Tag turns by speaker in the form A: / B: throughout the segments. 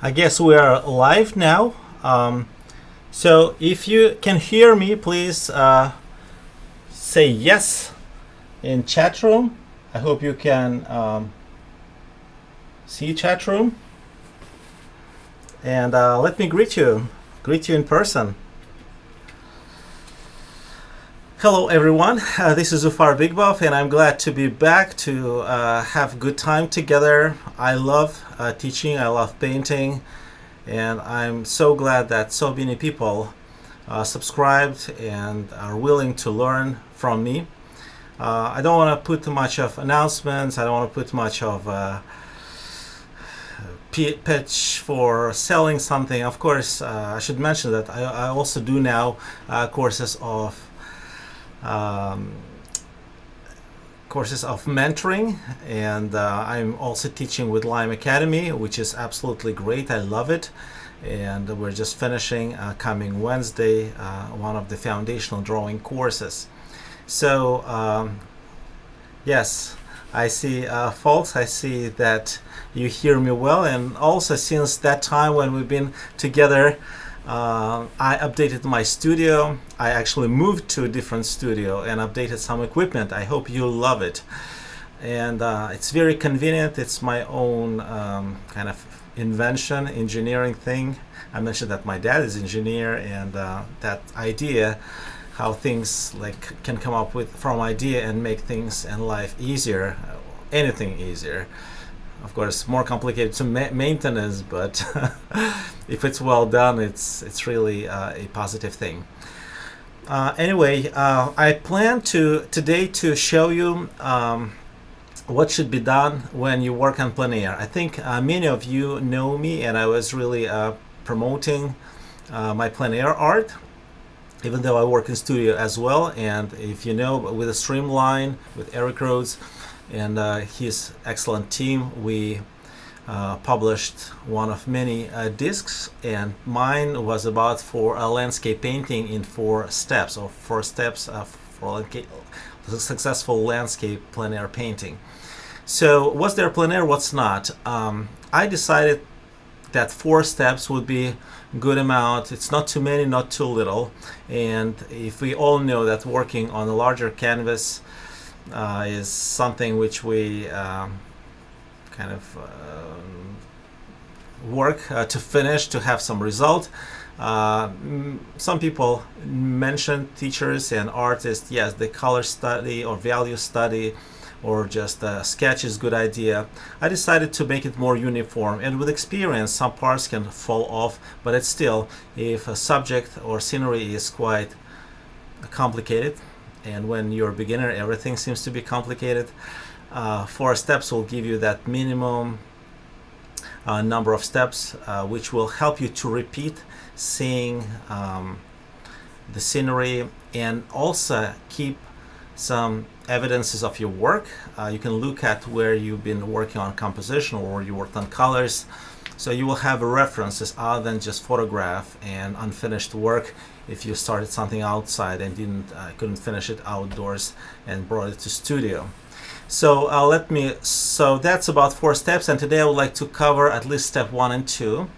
A: I guess we are live now. So if you can hear me, please say yes in chat room. I hope you can see chat room. And let me greet you in person. Hello everyone, this is Zufar BIKBOV and I'm glad to be back to have a good time together. I love teaching, I love painting, and I'm so glad that so many people subscribed and are willing to learn from me. I don't want to put too much of announcements, I don't want to put much of pitch for selling something. Of course, I should mention that I also do now courses of mentoring, and I'm also teaching with Lime Academy, which is absolutely great. I love it, and we're just finishing coming Wednesday one of the foundational drawing courses. So yes, I see folks, I see that you hear me well, and also since that time when we've been together, I updated my studio. I actually moved to a different studio and updated some equipment. I hope you love it. And it's very convenient. It's my own kind of invention, engineering thing. I mentioned that my dad is engineer, and that idea, how things like can come up with from idea and make things in life easier, anything easier. Of course, more complicated to maintenance, but if it's well done, it's really a positive thing. Anyway, I plan today to show you what should be done when you work on plein air. I think many of you know me, and I was really promoting my plein air art, even though I work in studio as well. And if you know, with a Streamline, with Eric Rhodes, and his excellent team, we published one of many discs, and mine was about for a landscape painting in 4 steps, or 4 steps for successful landscape plein air painting. So what's there plein air, what's not? I decided that 4 steps would be good amount. It's not too many, not too little. And if we all know that working on a larger canvas is something which we kind of work to finish, to have some result. Some people mention, teachers and artists, yes, the color study or value study or just a sketch is good idea. I decided to make it more uniform, and with experience some parts can fall off, but it's still, if a subject or scenery is quite complicated, and when you're a beginner everything seems to be complicated, 4 steps will give you that minimum number of steps, which will help you to repeat seeing the scenery, and also keep some evidences of your work. You can look at where you've been working on composition or you worked on colors, so you will have references other than just photograph and unfinished work if you started something outside and couldn't finish it outdoors and brought it to studio. So so that's about 4 steps, and today I would like to cover at least step 1 and 2.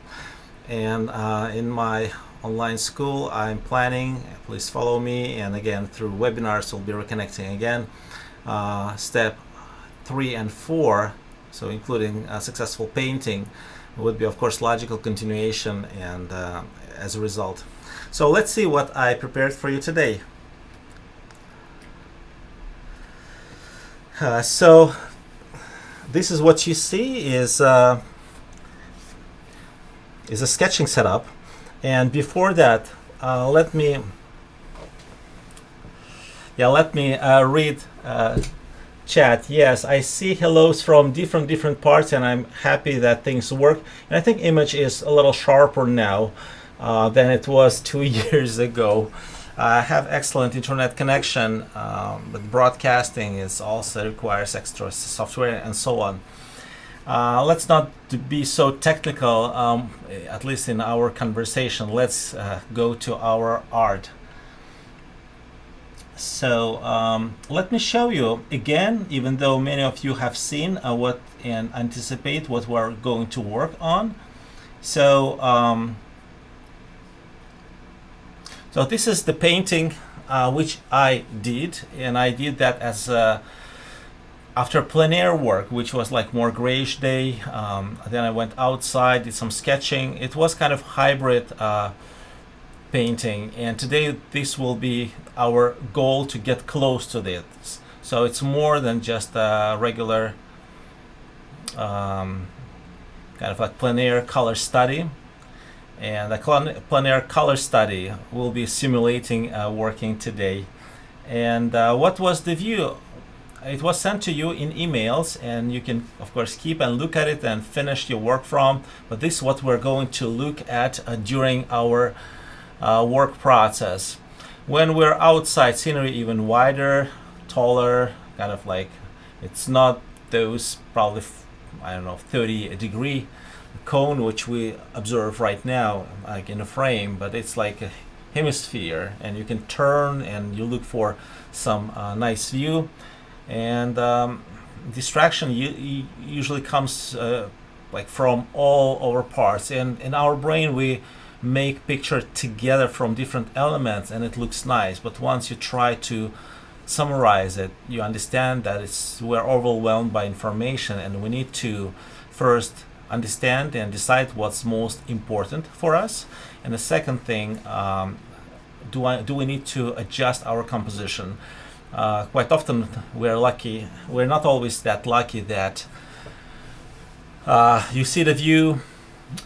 A: And in my online school I'm planning, please follow me, and again through webinars we'll be reconnecting again, step 3 and 4, so including successful painting, would be of course logical continuation, and as a result. So let's see what I prepared for you today. So this is what you see is a sketching setup, and before that let me read chat. Yes, I see hellos from different parts, and I'm happy that things work, and I think image is a little sharper now than it was 2 years ago. I have excellent internet connection, but broadcasting is also requires extra software and so on. Let's not be so technical, at least in our conversation. Let's go to our art. So let me show you again, even though many of you have seen what and anticipate what we're going to work on. So so this is the painting which I did, and I did that as after plein air work, which was like more grayish day. Then I went outside, did some sketching. It was kind of hybrid painting, and today this will be our goal to get close to this. So it's more than just a regular kind of like plein air color study. And the plein air color study will be simulating working today. And what was the view? It was sent to you in emails, and you can of course keep and look at it and finish your work from. But this is what we're going to look at during our work process. When we're outside, scenery even wider, taller, kind of like, it's not those probably I don't know 30-degree cone which we observe right now like in a frame, but it's like a hemisphere, and you can turn and you look for some nice view. And distraction usually comes like from all our parts, and in our brain we make picture together from different elements and it looks nice, but once you try to summarize it, you understand that we're overwhelmed by information, and we need to first understand and decide what's most important for us. And the second thing, do we need to adjust our composition? Quite often we're not always that lucky that you see the view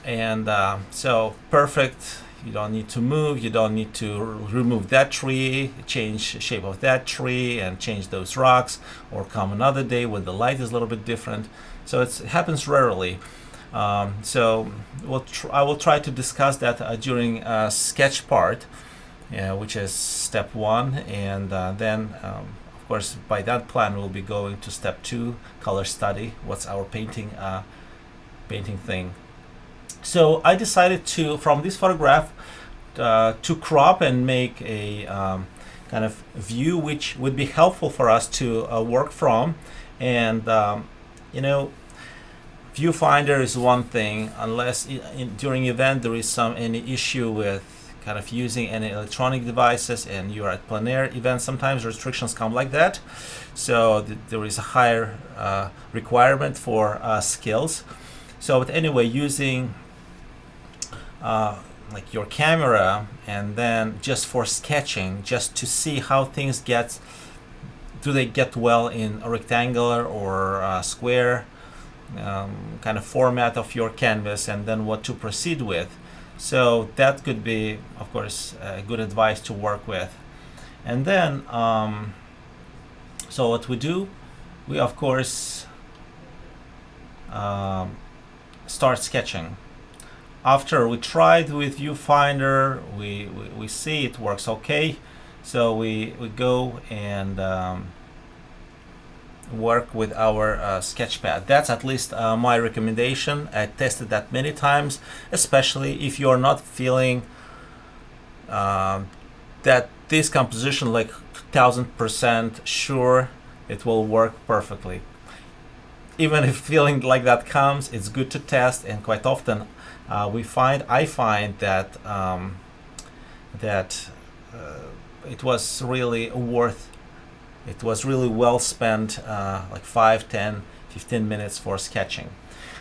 A: and so perfect, you don't need to move, you don't need to remove that tree, change shape of that tree and change those rocks, or come another day when the light is a little bit different. So it happens rarely. So I will try to discuss that during sketch part, which is step 1, and then of course by that plan we'll be going to step 2, color study. What's our painting thing? So I decided to, from this photograph, to crop and make a kind of view which would be helpful for us to work from. And you know, viewfinder is one thing, unless during event there is any issue with kind of using any electronic devices and you're at plein air events, sometimes restrictions come like that. So there is a higher requirement for skills. So but anyway, using like your camera, and then just for sketching, just to see how things do they get well in a rectangular or square kind of format of your canvas, and then what to proceed with. So that could be of course good advice to work with. And then so what we do, we of course start sketching. After we tried with viewfinder, we see it works okay, so we go and work with our sketch pad. That's at least my recommendation. I tested that many times, especially if you're not feeling that this composition like 1000% sure it will work perfectly. Even if feeling like that comes, it's good to test, and quite often I find that it was really worth. It was really well spent, like 5, 10, 15 minutes for sketching.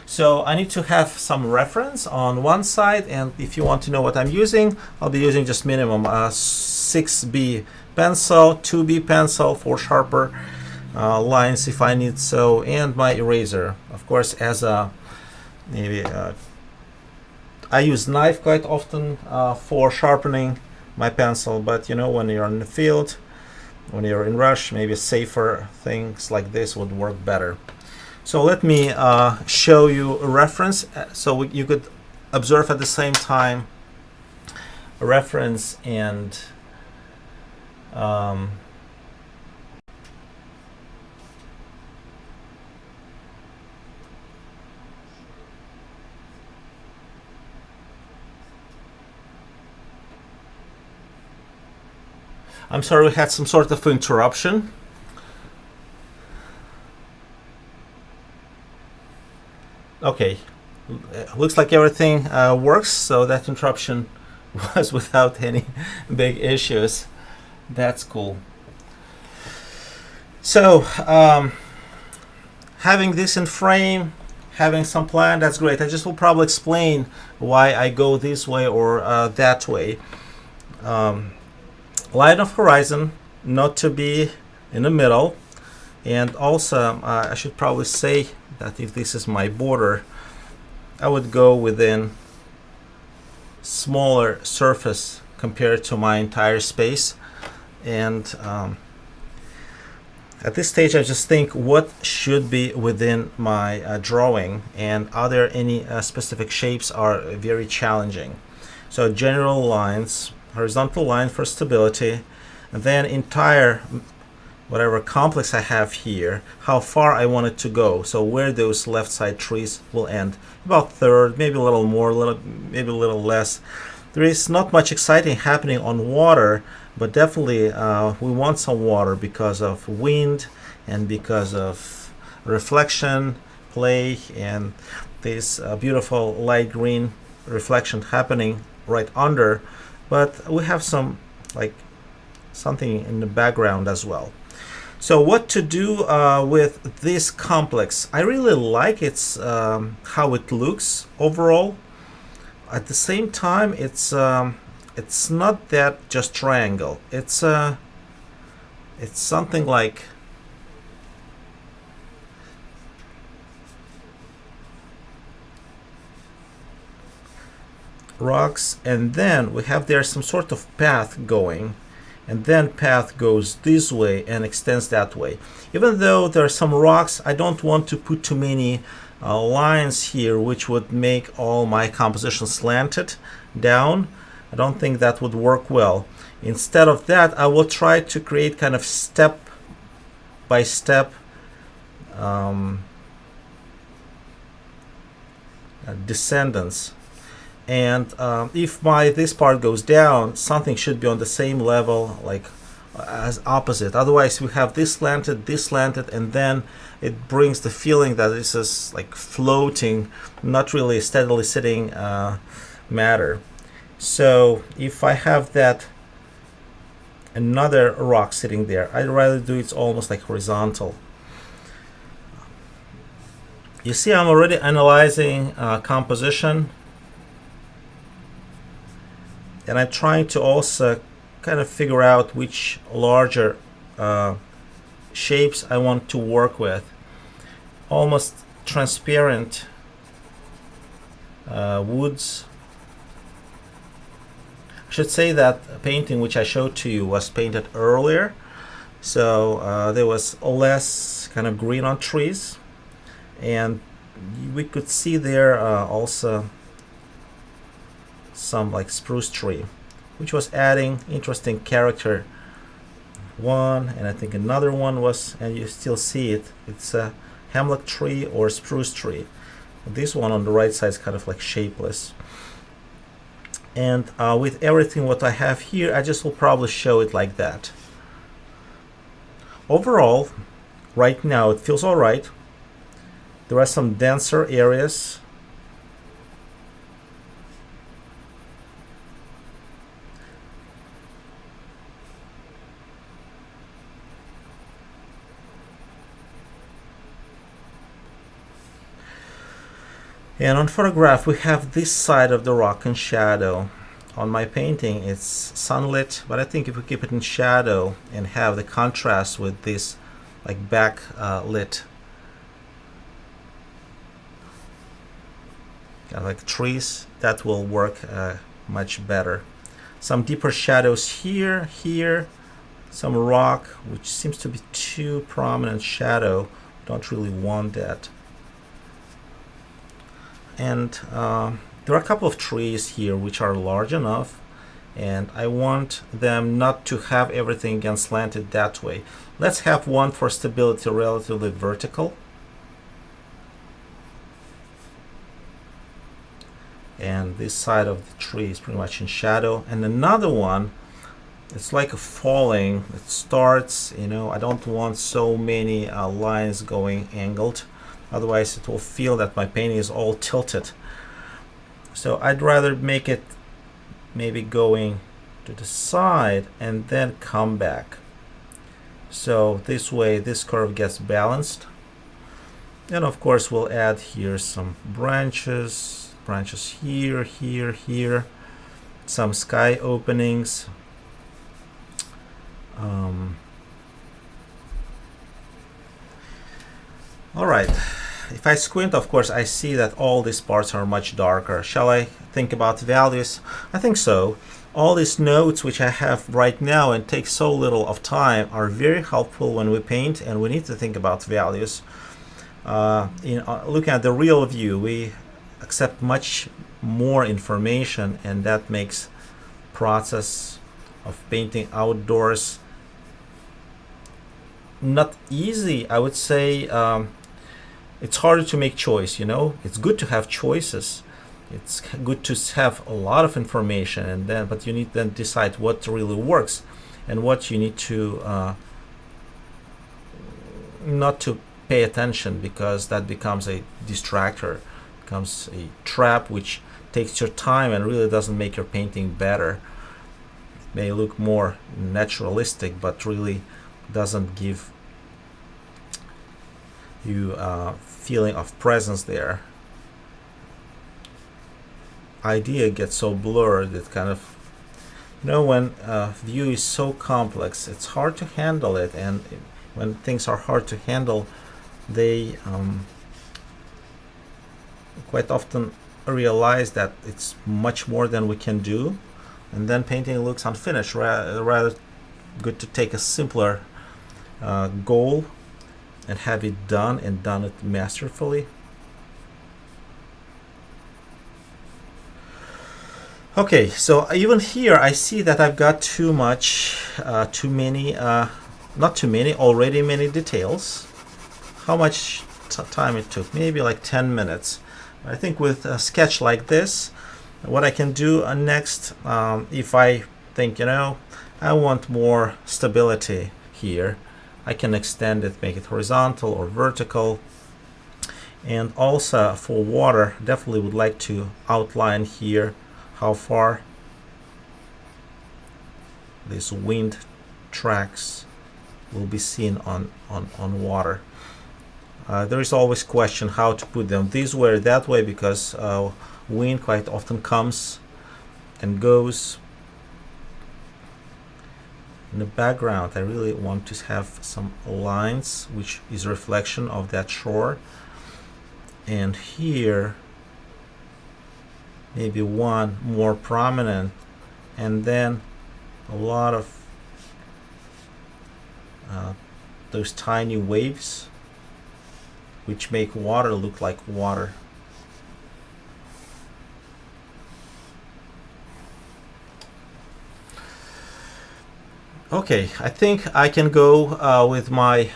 A: So I need to have some reference on one side, and if you want to know what I'm using, I'll be using just minimum 6B pencil, 2B pencil for sharper lines if I need so, and my eraser. Of course, as a maybe I use knife quite often for sharpening my pencil, but you know, when you're in the field, when you're in rush, maybe safer things like this would work better. So let me show you a reference so you could observe at the same time a reference and I'm sorry, we had some sort of interruption. Okay, looks like everything works, so that interruption was without any big issues. That's cool. So having this in frame, having some plan, that's great. I just will probably explain why I go this way or that way. Line of horizon, not to be in the middle. And also, I should probably say that if this is my border, I would go within smaller surface compared to my entire space. And at this stage, I just think what should be within my drawing, and are there any specific shapes are very challenging. So general lines, horizontal line for stability, and then entire whatever complex I have here, how far I want it to go. So where those left side trees will end. About third, maybe a little more, maybe a little less. There is not much exciting happening on water, but definitely we want some water because of wind and because of reflection, play, and this beautiful light green reflection happening right under. But we have some like something in the background as well. So what to do with this complex? I really like its how it looks overall. At the same time, it's not that just triangle. It's something like rocks, and then we have there some sort of path going. And then path goes this way and extends that way. Even though there are some rocks, I don't want to put too many lines here which would make all my composition slanted down. I don't think that would work well. Instead of that, I will try to create kind of step by step descendants. And if this part goes down, something should be on the same level, like as opposite. Otherwise, we have this slanted, and then it brings the feeling that this is like floating, not really steadily sitting matter. So if I have that another rock sitting there, I'd rather do it almost like horizontal. You see, I'm already analyzing composition. And I'm trying to also kind of figure out which larger shapes I want to work with. Almost transparent woods. I should say that painting which I showed to you was painted earlier. So there was less kind of green on trees. And we could see there also some like spruce tree, which was adding interesting character. One, and I think another one was, and you still see it, it's a hemlock tree or spruce tree. This one on the right side is kind of like shapeless. And with everything what I have here, I just will probably show it like that. Overall, right now it feels all right. There are some denser areas. And on photograph, we have this side of the rock in shadow. On my painting, it's sunlit, but I think if we keep it in shadow and have the contrast with this like backlit kind of like trees, that will work much better. Some deeper shadows here, some rock, which seems to be too prominent shadow. Don't really want that. And there are a couple of trees here which are large enough, and I want them not to have everything again slanted that way. Let's have one for stability relatively vertical. And this side of the tree is pretty much in shadow. And another one, it's like a falling. It starts, I don't want so many lines going angled. Otherwise it will feel that my painting is all tilted. So I'd rather make it maybe going to the side and then come back. So this way this curve gets balanced. And of course we'll add here some branches here, here, here, some sky openings. All right, if I squint, of course, I see that all these parts are much darker. Shall I think about values? I think so. All these notes which I have right now and take so little of time are very helpful when we paint, and we need to think about values. Looking at the real view, we accept much more information, and that makes process of painting outdoors not easy. I would say it's harder to make choice. It's good to have choices. It's good to have a lot of information, but you need then decide what really works and what you need to not to pay attention, because that becomes a distractor, becomes a trap which takes your time and really doesn't make your painting better. It may look more naturalistic, but really doesn't give you a feeling of presence there. Idea gets so blurred, it kind of, when view is so complex, it's hard to handle it, and when things are hard to handle, they quite often realize that it's much more than we can do, and then painting looks unfinished. Rather good to take a simpler goal and have it done, and done it masterfully. Okay, so even here I see that I've got too many, already many details. How much time it took? Maybe like 10 minutes. I think with a sketch like this, what I can do next, if I think, I want more stability here, I can extend it, make it horizontal or vertical. And also for water, definitely would like to outline here how far these wind tracks will be seen on water. There is always question how to put them this way or that way, because wind quite often comes and goes. In the background, I really want to have some lines which is reflection of that shore, and here maybe one more prominent, and then a lot of those tiny waves which make water look like water. Okay, I think I can go with my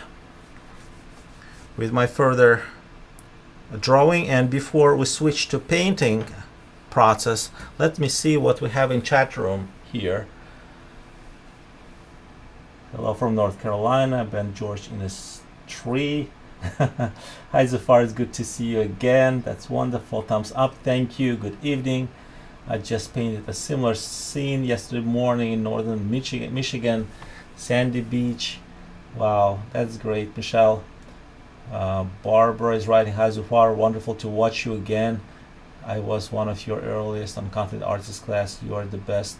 A: further drawing, and before we switch to painting process, let me see what we have in chat room here. Hello from North Carolina, Ben George in his tree. Hi Zufar, it's good to see you again. That's wonderful. Thumbs up, thank you. Good evening. I just painted a similar scene yesterday morning in northern Michigan, Sandy Beach. Wow, that's great, Michelle. Barbara is writing, hi Zufar, wonderful to watch you again. I was one of your earliest unconfident artist class. You are the best.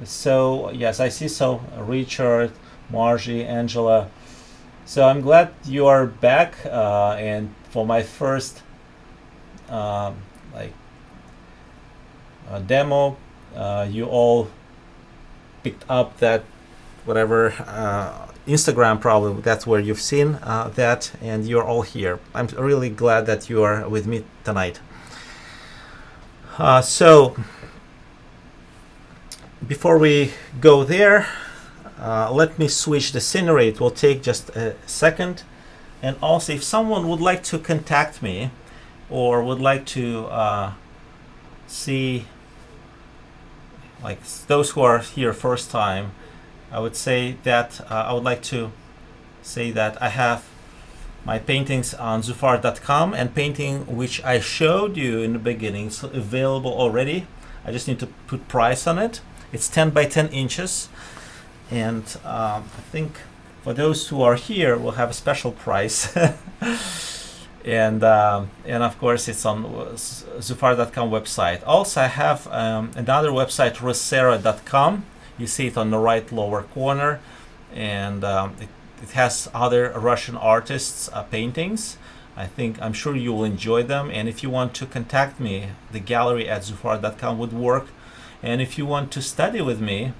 A: So yes, I see. So Richard, Margie, Angela. So I'm glad you are back. And for my first demo, you all picked up that whatever Instagram, probably that's where you've seen that, and you're all here. I'm really glad that you are with me tonight. So before we go there, let me switch the scenery. It will take just a second. And also, if someone would like to contact me or would like to see, like those who are here first time, I would say that I would like to say that I have my paintings on Zufar.com, and painting which I showed you in the beginning is available already. I just need to put price on it. It's 10 by 10 inches, and I think for those who are here we'll have a special price. And of course it's on Zufar.com website. Also I have another website, rosera.com. You see it on the right lower corner, and it has other Russian artists' paintings. I'm sure you will enjoy them. And if you want to contact me, the gallery at Zufar.com would work. And if you want to study with me,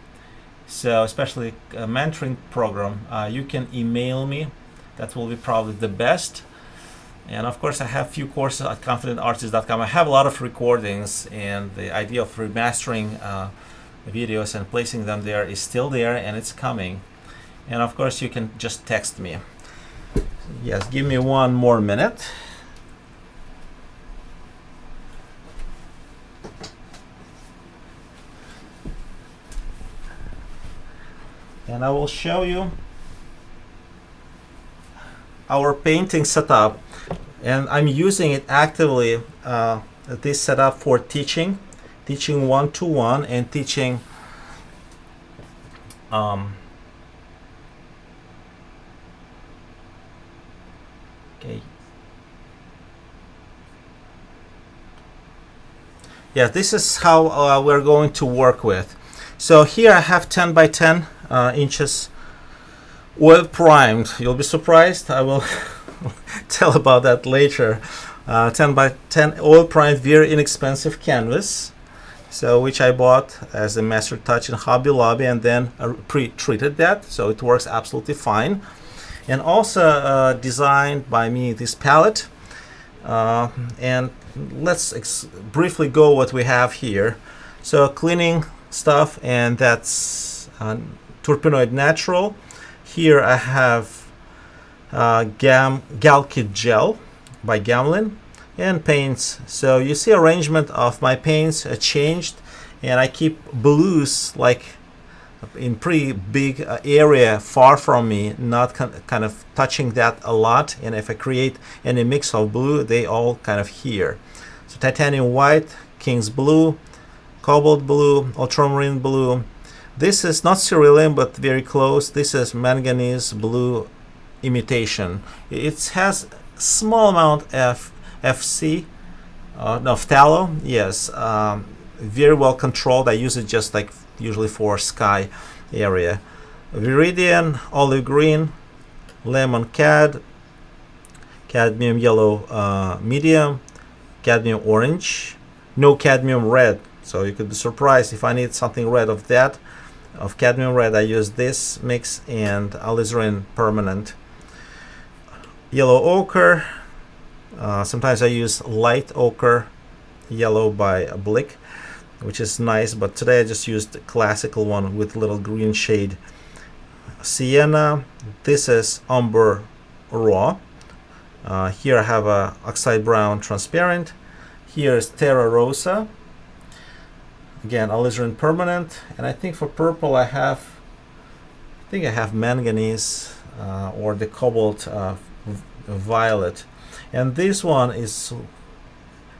A: so especially a mentoring program, you can email me. That will be probably the best. And of course I have few courses at confidentartist.com. I have a lot of recordings, and the idea of remastering videos and placing them there is still there, and it's coming. And of course you can just text me. Yes, give me one more minute. And I will show you our painting setup. And I'm using it actively, this setup for teaching one-to-one and teaching okay. Yeah, this is how we're going to work with. So here I have 10 by 10 inches oil primed. You'll be surprised. I will tell about that later. 10 by 10 oil primed, very inexpensive canvas, so which I bought as a master touch in Hobby Lobby, and then pre-treated that, so it works absolutely fine. And also designed by me this palette. And let's briefly go what we have here. So cleaning stuff, and that's Turpenoid Natural. Here I have Galkit Gel by Gamlin, and paints. So you see arrangement of my paints changed, and I keep blues like in pretty big area far from me, not kind of touching that a lot. And if I create any mix of blue, they all kind of here. So titanium white, King's blue, cobalt blue, ultramarine blue. This is not cerulean but very close. This is manganese blue imitation. It has small amount of FC of tallow. Yes, very well controlled. I use it just like usually for sky area. Viridian olive green, lemon cadmium yellow medium, cadmium orange, no cadmium red. So you could be surprised if I need something red of that. Of cadmium red, I use this mix, and Alizarin permanent. Yellow ochre. Sometimes I use light ochre yellow by Blick, which is nice, but today I just used the classical one with little green shade. Sienna. This is umber raw. Here I have a oxide brown transparent. Here is Terra rosa. Again, alizarin permanent. And I think for purple I have manganese or the cobalt violet. And this one is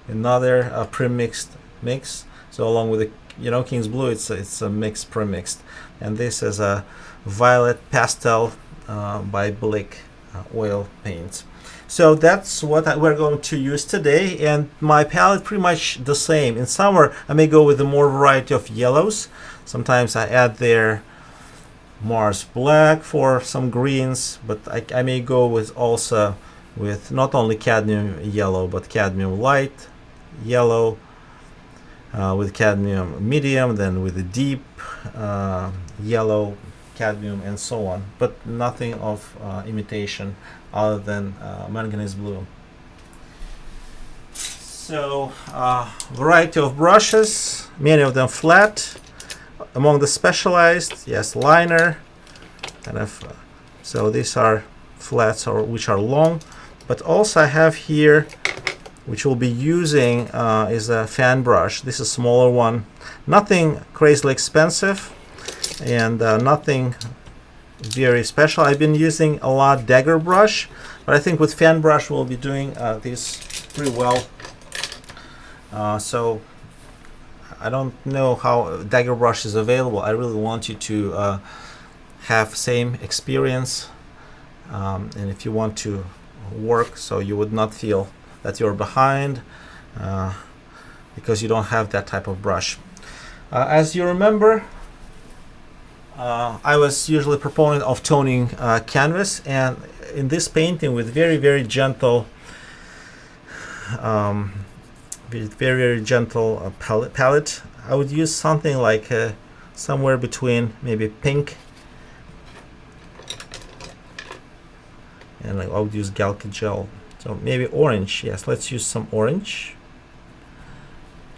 A: another pre-mixed mix. So along with the King's blue, it's a mixed pre-mixed. And this is a violet pastel by Blick oil paints. So that's what we're going to use today, and my palette pretty much the same. In summer I may go with a more variety of yellows. Sometimes I add there Mars black for some greens, but I may go with also with not only cadmium yellow but cadmium light yellow, with cadmium medium, then with the deep yellow cadmium, and so on, but nothing of imitation other than manganese blue. So variety of brushes, many of them flat. Among the specialized, yes, liner kind of. So these are flats which are long, but also I have here, which we'll be using, is a fan brush. This is a smaller one, nothing crazily expensive, and nothing very special. I've been using a lot dagger brush. But I think with fan brush we'll be doing this pretty well. So I don't know how dagger brush is available. I really want you to have same experience, and if you want to work so you would not feel that you're behind because you don't have that type of brush. As you remember, I was usually a proponent of toning canvas, and in this painting with very gentle palette, I would use something like somewhere between maybe pink and like I would use Galca gel, so maybe orange. Yes, let's use some orange,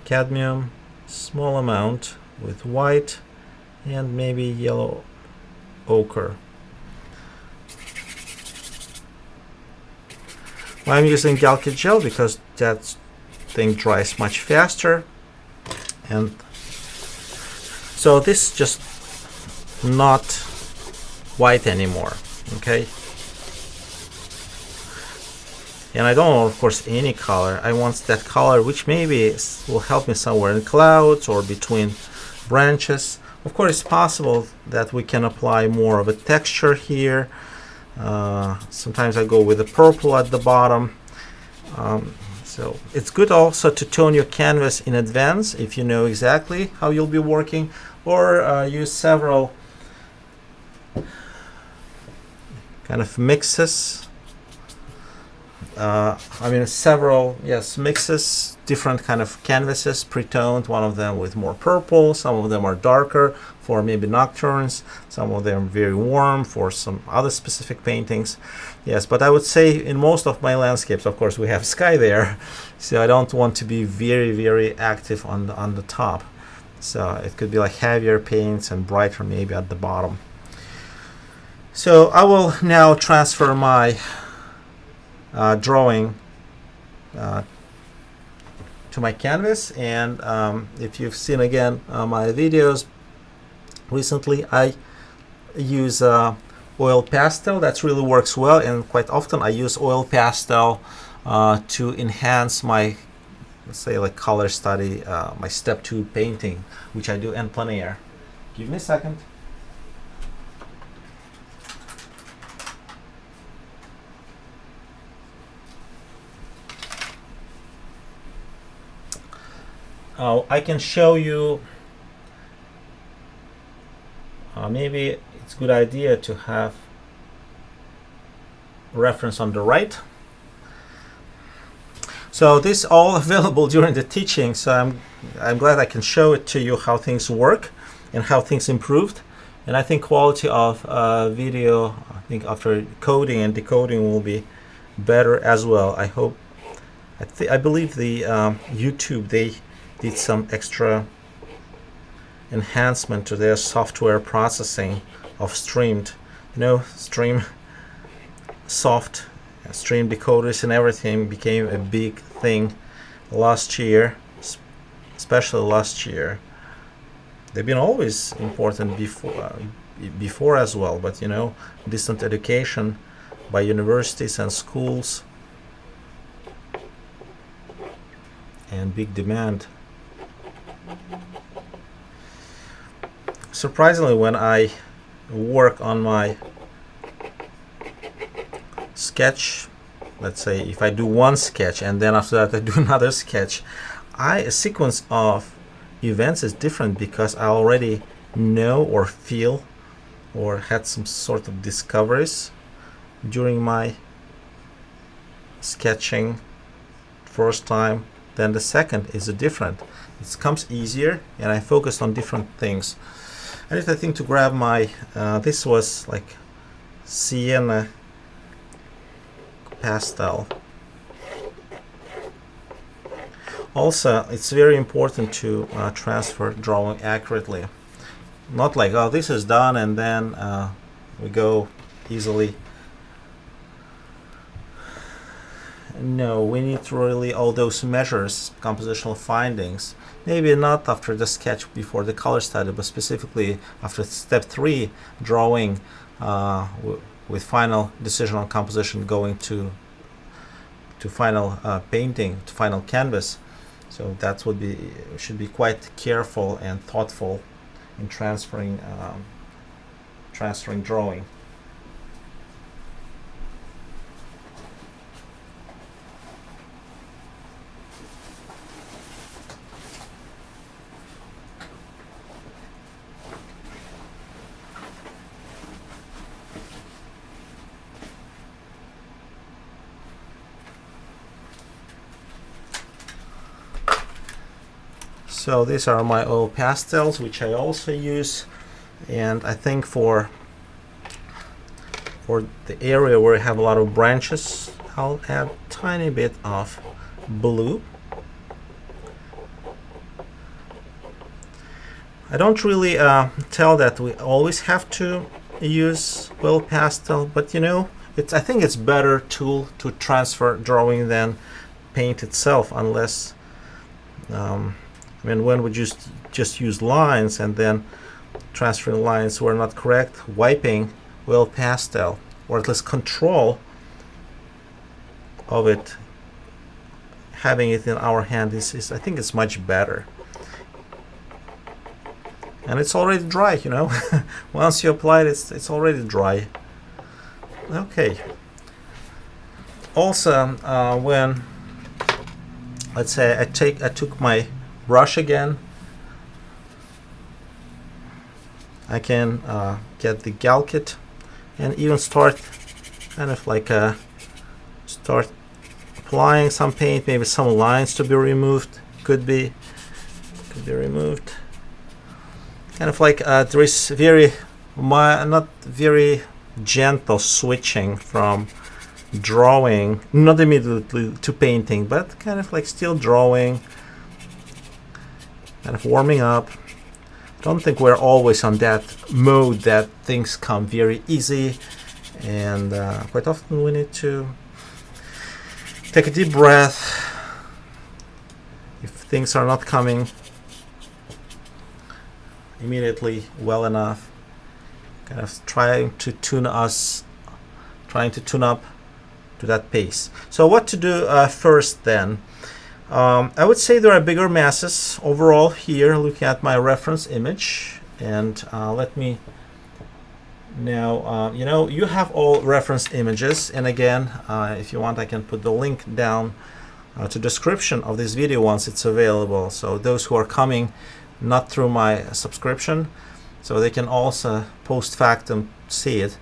A: cadmium, small amount with white, and maybe yellow ochre. Why I'm using Galca gel? Because that thing dries much faster, and so this is just not white anymore. Okay, and I don't want, of course, any color. I want that color which maybe will help me somewhere in clouds or between branches. Of course, it's possible that we can apply more of a texture here. Sometimes I go with the purple at the bottom. So it's good also to tone your canvas in advance if you know exactly how you'll be working, or use several kind of mixes. Several mixes, different kind of canvases, pre-toned. One of them with more purple, some of them are darker for maybe nocturnes, some of them very warm for some other specific paintings. Yes, but I would say in most of my landscapes, of course, we have sky there, so I don't want to be very active on the top. So it could be like heavier paints and brighter maybe at the bottom. So I will now transfer my drawing to my canvas, and if you've seen again my videos recently, I use oil pastel. That really works well, and quite often I use oil pastel to enhance my, let's say, like color study, my step 2 painting, which I do en plein air. Give me a second. I can show you, maybe it's a good idea to have reference on the right. So this is all available during the teaching, so I'm glad I can show it to you how things work and how things improved. And I think quality of video, I think after coding and decoding, will be better as well. I hope. I believe the YouTube, they did some extra enhancement to their software processing of streamed, stream decoders and everything became a big thing last year, especially last year. They've been always important before as well, but distant education by universities and schools and big demand. Surprisingly, when I work on my sketch, let's say if I do one sketch and then after that I do another sketch, a sequence of events is different because I already know or feel or had some sort of discoveries during my sketching first time. Then the second is different. It comes easier and I focus on different things. I need, I think, to grab my this was like sienna pastel. Also, it's very important to transfer drawing accurately. Not like, oh, this is done and then we go easily. No, we need to really all those measures, compositional findings. Maybe not after the sketch before the color study, but specifically after step 3, drawing, with final decision on composition going to final painting, to final canvas. So that would be, should be quite careful and thoughtful in transferring drawing. So these are my oil pastels, which I also use, and I think for the area where I have a lot of branches, I'll add a tiny bit of blue. I don't really tell that we always have to use oil pastel, but you know, I think it's better tool to transfer drawing than paint itself, unless I mean, when we just use lines and then transferring lines were not correct, wiping oil pastel, or at least control of it, having it in our hand is I think it's much better. And it's already dry, you know. Once you apply it, it's already dry. Okay. Also, when, let's say I took my brush again, I can get the gal kit and even start kind of like start applying some paint, maybe some lines to be removed, could be removed. Kind of like there is not very gentle switching from drawing, not immediately to painting, but kind of like still drawing, kind of warming up. I don't think we're always on that mode that things come very easy, and quite often we need to take a deep breath if things are not coming immediately well enough. Kind of trying to tune up to that pace. So what to do first then? I would say there are bigger masses overall here, looking at my reference image. And let me now, you know, you have all reference images. And again, if you want, I can put the link down to description of this video once it's available. So those who are coming not through my subscription, so they can also post factum see it.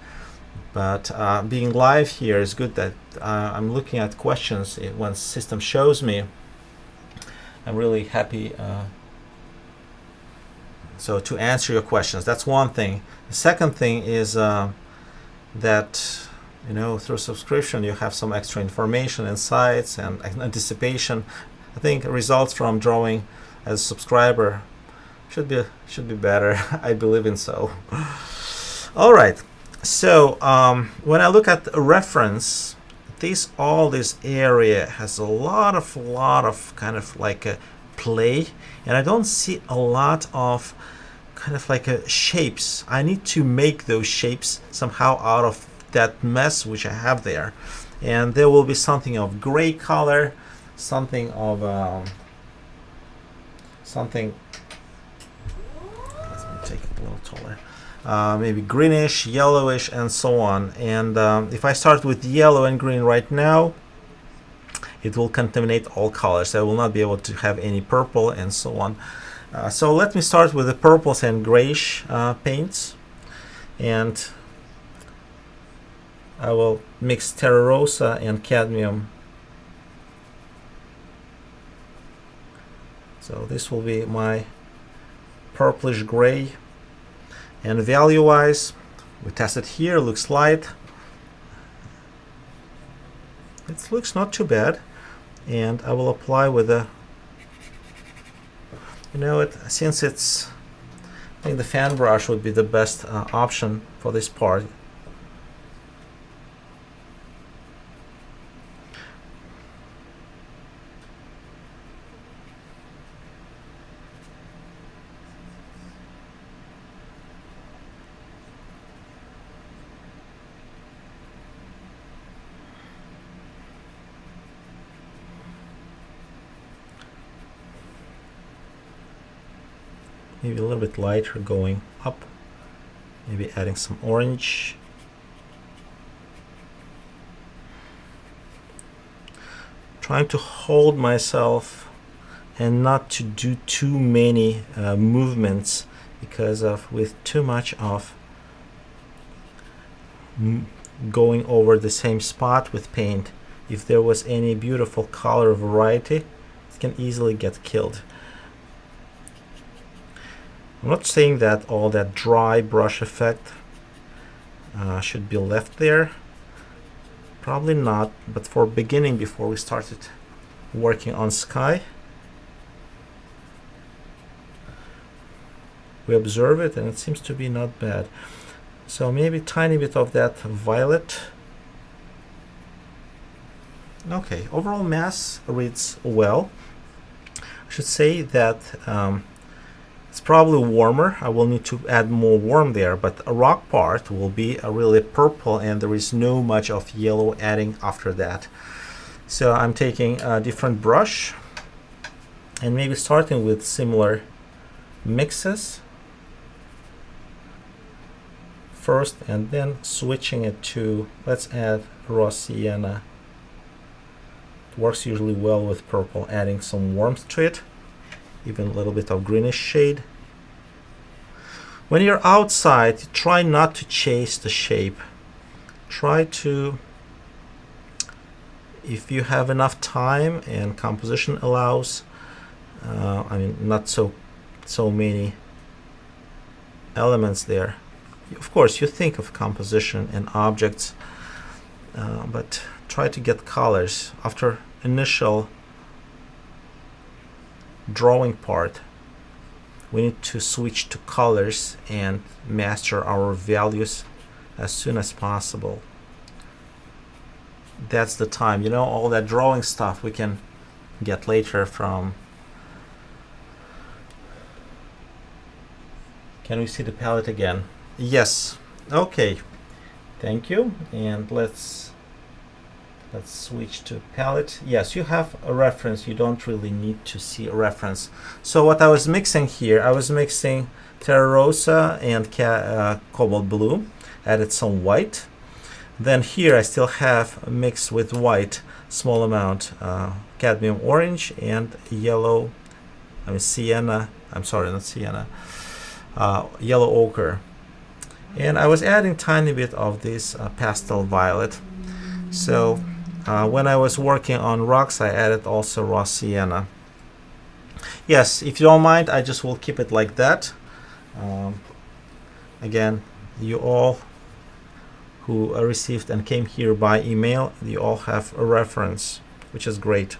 A: But being live here is good that I'm looking at questions when system shows me. I'm really happy so to answer your questions. That's one thing. The second thing is that, you know, through subscription you have some extra information, insights, and anticipation. I think results from drawing as a subscriber should be better. I believe in so. All right. So when I look at the reference, this area has a lot of kind of like a play, and I don't see a lot of kind of like shapes. I need to make those shapes somehow out of that mess which I have there, and there will be something of gray color, something of something. Let me take it a little taller. Maybe greenish, yellowish, and so on. And if I start with yellow and green right now, it will contaminate all colors. I will not be able to have any purple and so on. So let me start with the purples and grayish paints, and I will mix Terra rosa and cadmium. So this will be my purplish gray. And value wise, we test it here, looks light. It looks not too bad. And I will apply with a, you know, since it's, I think the fan brush would be the best option for this part. maybe a little bit lighter going up, maybe adding some orange. Trying to hold myself and not to do too many movements, because of with too much of going over the same spot with paint, if there was any beautiful color variety, it can easily get killed. I'm not saying that all that dry brush effect should be left there. Probably not, but for beginning, before we started working on sky, we observe it and it seems to be not bad. So maybe tiny bit of that violet. Okay, overall mass reads well. I should say that it's probably warmer. I will need to add more warm there, but a rock part will be a really purple, and there is no much of yellow adding after that. So I'm taking a different brush and maybe starting with similar mixes first, and then switching it to, let's add raw sienna. It works usually well with purple, adding some warmth to it, even a little bit of greenish shade. When you're outside, try not to chase the shape. Try to, if you have enough time and composition allows, I mean, not so many elements there. Of course, you think of composition and objects, but try to get colors. After initial drawing part, we need to switch to colors and master our values as soon as possible. That's the time, you know, all that drawing stuff we can get later from. Can we see the palette again? Yes. Okay, thank you. And let's switch to palette. Yes, you have a reference. You don't really need to see a reference. So what I was mixing here, I was mixing Terra rosa and Cobalt blue. Added some white. Then here I still have a mix with white, small amount, cadmium orange and yellow, I mean sienna, I'm sorry, not sienna, yellow ochre. And I was adding tiny bit of this pastel violet. So when I was working on rocks, I added also raw sienna. Yes, if you don't mind, I just will keep it like that. Again, you all who received and came here by email, you all have a reference, which is great.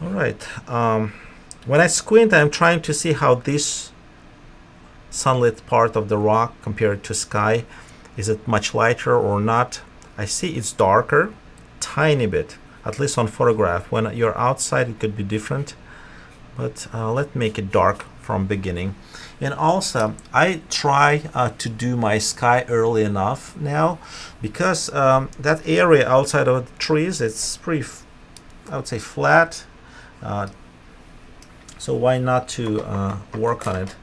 A: All right. When I squint, I'm trying to see how this sunlit part of the rock compared to sky, is it much lighter or not? I see it's darker, tiny bit, at least on photograph. When you're outside, it could be different, but let's make it dark from beginning. And also, I try to do my sky early enough now, because that area outside of the trees, it's pretty, I would say, flat. So why not to work on it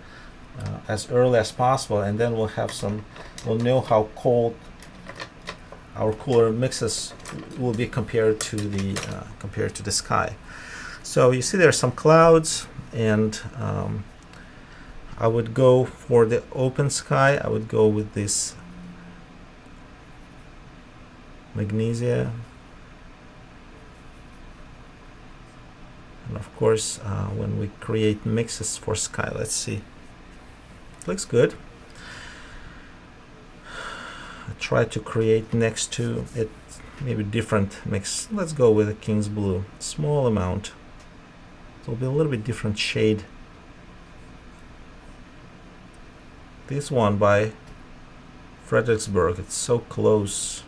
A: as early as possible, and then we'll know how cold our cooler mixes will be compared to the sky. So you see there's some clouds, and I would go for the open sky. I would go with this magnesia, and of course when we create mixes for sky, let's see. Looks good. I try to create next to it maybe different mix. Let's go with a King's Blue, small amount. It will be a little bit different shade. This one by Fredericksburg, it's so close.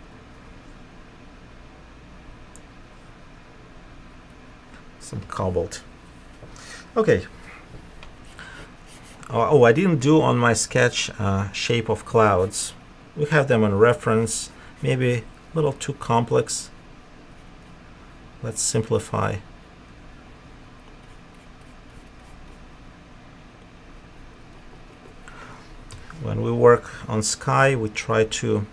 A: Some Cobalt. Okay. Oh, I didn't do on my sketch shape of clouds. We have them in reference, maybe a little too complex. Let's simplify. when we work on sky, we try to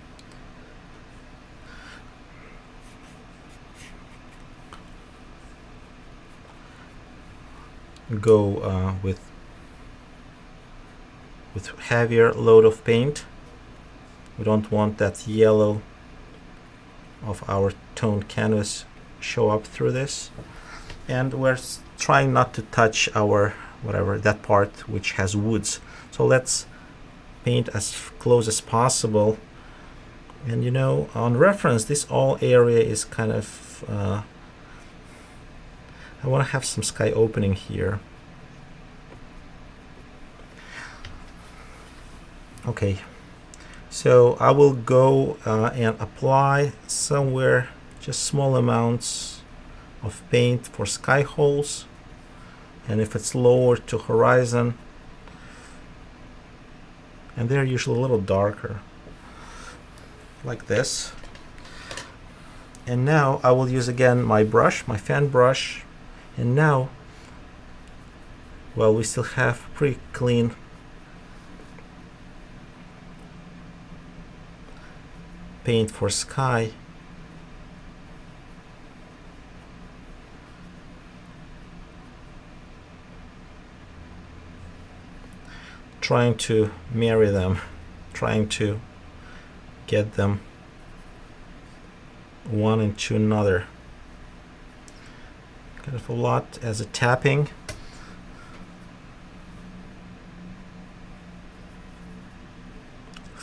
A: go with heavier load of paint. We don't want that yellow of our toned canvas show up through this, and we're trying not to touch our whatever that part which has woods. So let's paint as close as possible. And you know, on reference, this all area is kind of I want to have some sky opening here. Okay, so I will go and apply somewhere just small amounts of paint for sky holes, and if it's lower to horizon, and they're usually a little darker, like this. And now I will use again my brush, my fan brush, and now, well, we still have pretty clean paint for sky. Trying to marry them, trying to get them one into another. Kind of a lot as a tapping.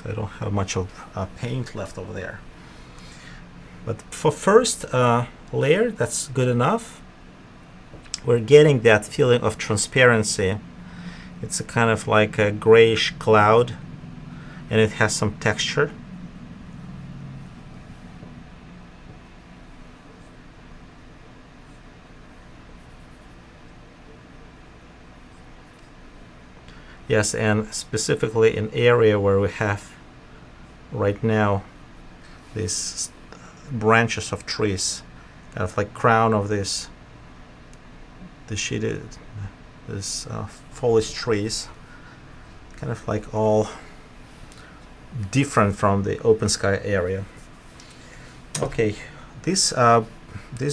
A: I don't have much of paint left over there. But for first layer, that's good enough. We're getting that feeling of transparency. It's a kind of like a grayish cloud, and it has some texture. Yes, and specifically an area where we have right now these branches of trees, kind of like crown of this foliage trees, kind of like all different from the open sky area. Okay, this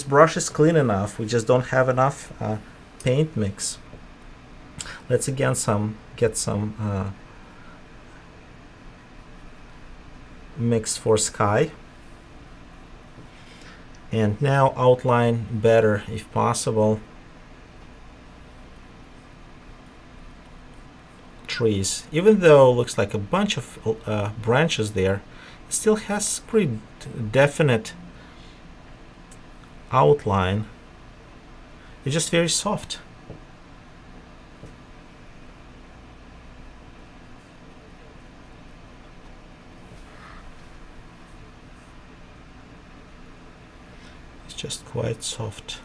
A: brush is clean enough. We just don't have enough paint mix. Let's again get some mix for sky, and now outline better if possible trees. Even though it looks like a bunch of branches there, it still has pretty definite outline. It's just very soft. Just quite soft.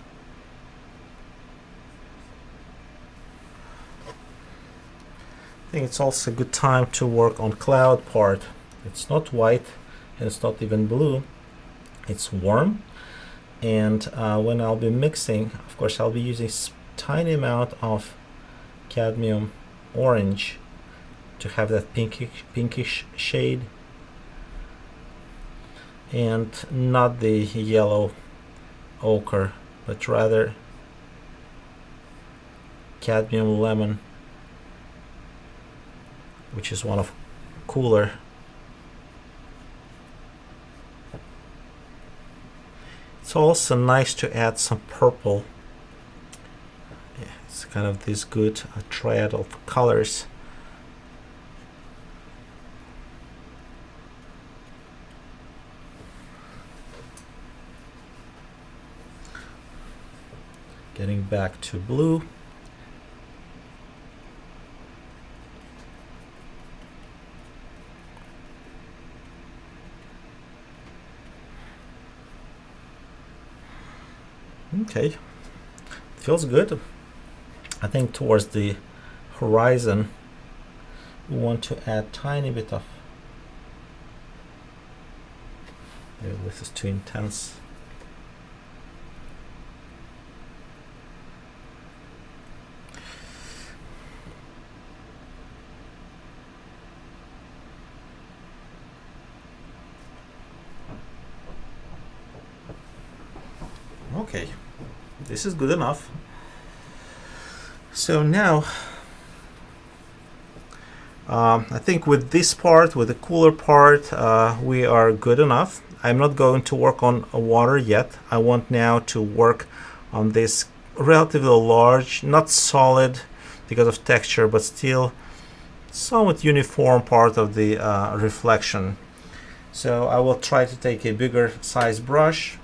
A: I think it's also a good time to work on cloud part. It's not white and it's not even blue. It's warm, and when I'll be mixing, of course, I'll be using tiny amount of cadmium orange to have that pinkish shade, and not the yellow ochre, but rather cadmium lemon, which is one of cooler. It's also nice to add some purple. Yeah, it's kind of this good triad of colors. Getting back to blue. Okay, feels good. I think towards the horizon we want to add tiny bit of, maybe this is too intense. Okay, this is good enough. So now I think with this part, with the cooler part, we are good enough. I'm not going to work on water yet. I want now to work on this relatively large, not solid because of texture, but still somewhat uniform part of the reflection. So I will try to take a bigger size brush,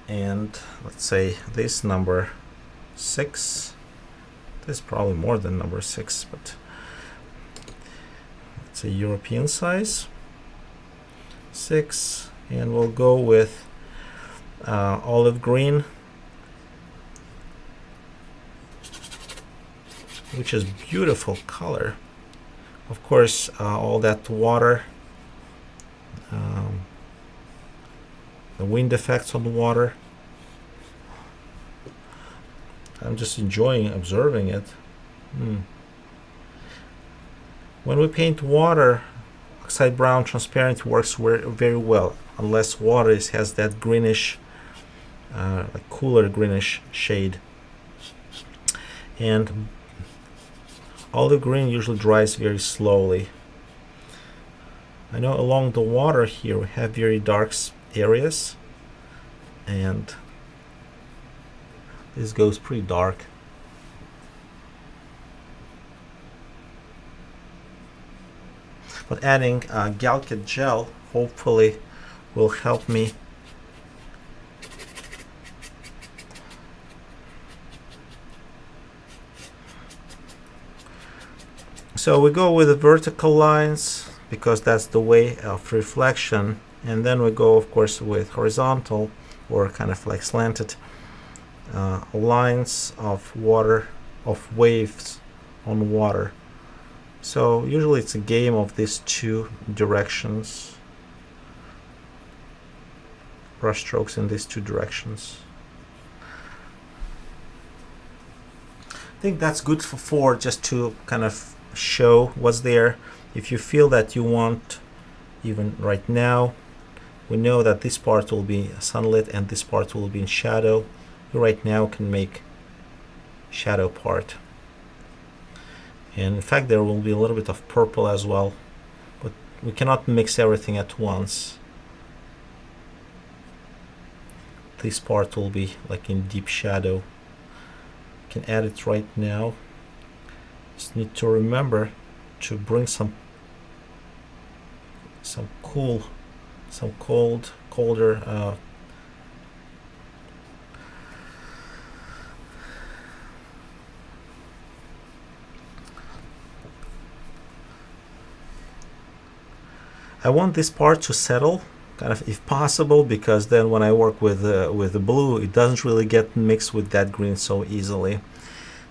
A: and let's say this number 6. This is probably more than number 6, but it's a European size 6, and we'll go with olive green, which is beautiful color. Of course, all that water, the wind effects on the water. I'm just enjoying observing it. When we paint water, oxide brown transparent works very well, unless water has that greenish, like cooler greenish shade. And olive green usually dries very slowly. I know along the water here we have very dark areas, and this goes pretty dark. But adding Galkit gel hopefully will help me So we go with the vertical lines because that's the way of reflection, and then we go of course with horizontal or kind of like slanted lines of water, of waves on water. So usually it's a game of these two directions, brush strokes in these two directions. I think that's good for 4, just to kind of show what's there. If you feel that you want, even right now, we know that this part will be sunlit and this part will be in shadow. You right now can make shadow part. And in fact there will be a little bit of purple as well, but we cannot mix everything at once. This part will be like in deep shadow. You can add it right now. Just need to remember to bring some colder I want this part to settle, kind of, if possible, because then when I work with the blue, it doesn't really get mixed with that green so easily.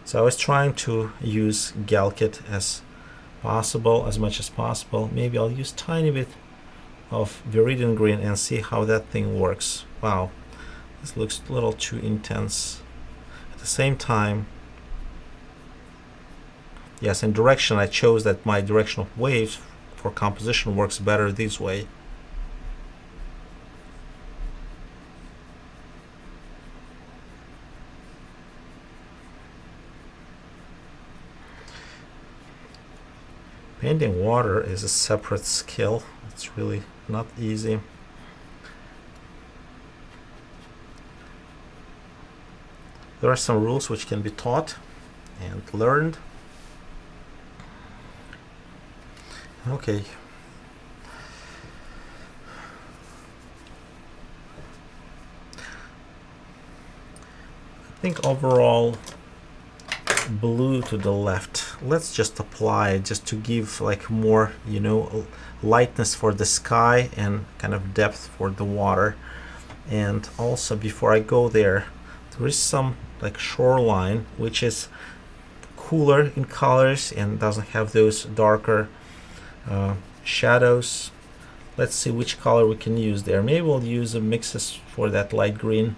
A: So I was trying to use Galkit as much as possible. Maybe I'll use tiny bit of Viridian green and see how that thing works. Wow, this looks a little too intense. At the same time, yes, in direction I chose that my direction of waves for composition works better this way. Painting water is a separate skill. It's really not easy. There are some rules which can be taught and learned. Okay. I think overall blue to the left. Let's just apply it just to give like more, you know, lightness for the sky and kind of depth for the water. And also before I go there, there is some like shoreline which is cooler in colors and doesn't have those darker shadows. Let's see which color we can use there. Maybe we'll use a mixes for that light green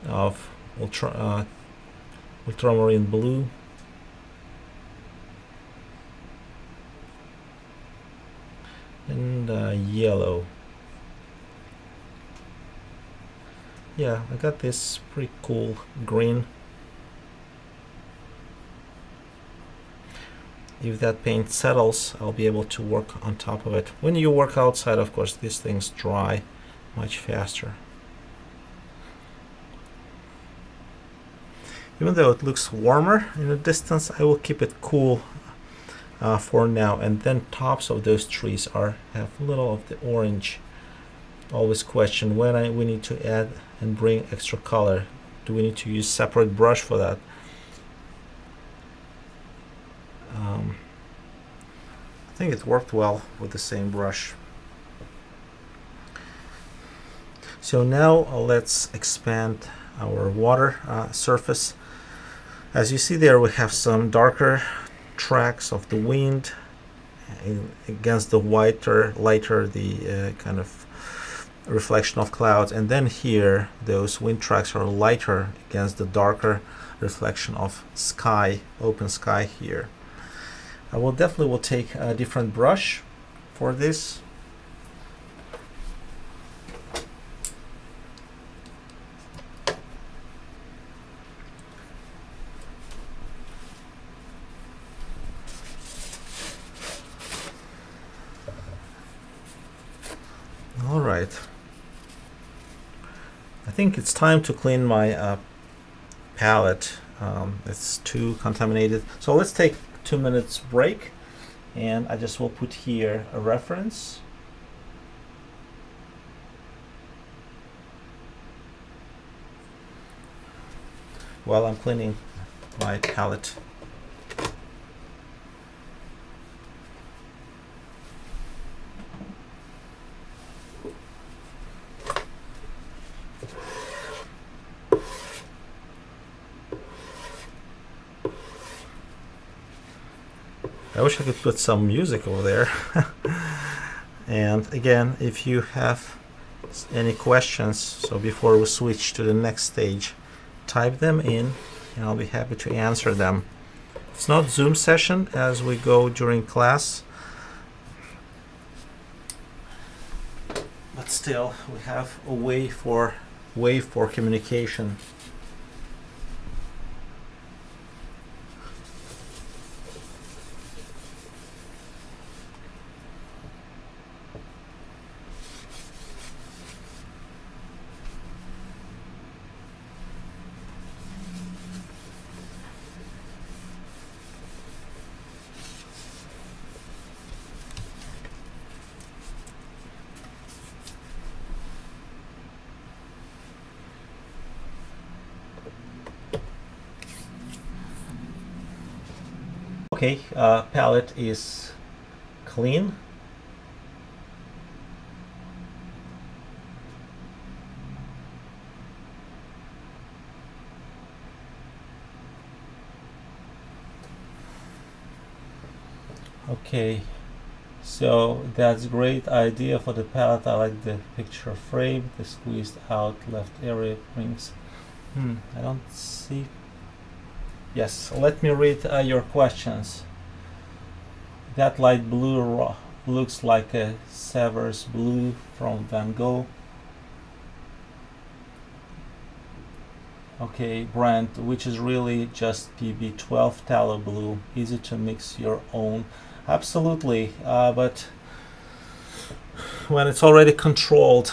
A: of ultramarine blue. And yellow. yeah, I got this pretty cool green. If that paint settles, I'll be able to work on top of it. When you work outside, of course, these things dry much faster. Even though it looks warmer in the distance, I will keep it cool for now. And then tops of those trees have a little of the orange. Always question when we need to add and bring extra color. Do we need to use separate brush for that? I think it worked well with the same brush. So now let's expand our water surface. As you see there, we have some darker tracks of the wind against the lighter the kind of reflection of clouds, and then here those wind tracks are lighter against the darker reflection of sky, open sky here. I will definitely take a different brush for this. All right. I think it's time to clean my palette. It's too contaminated. So let's take 2 minutes break, and I just will put here a reference. While I'm cleaning my palette. I wish I could put some music over there. And again, if you have any questions, so before we switch to the next stage, type them in and I'll be happy to answer them. It's not Zoom session as we go during class, but still we have a way for communication. Okay, palette is clean. Okay, so that's a great idea for the palette. I like the picture frame, the squeezed out left area brings. I don't see. Yes, let me read your questions. That light blue looks like a Severs blue from Van Gogh. Okay, Brent, which is really just PB12 tallow blue, easy to mix your own. Absolutely, but when it's already controlled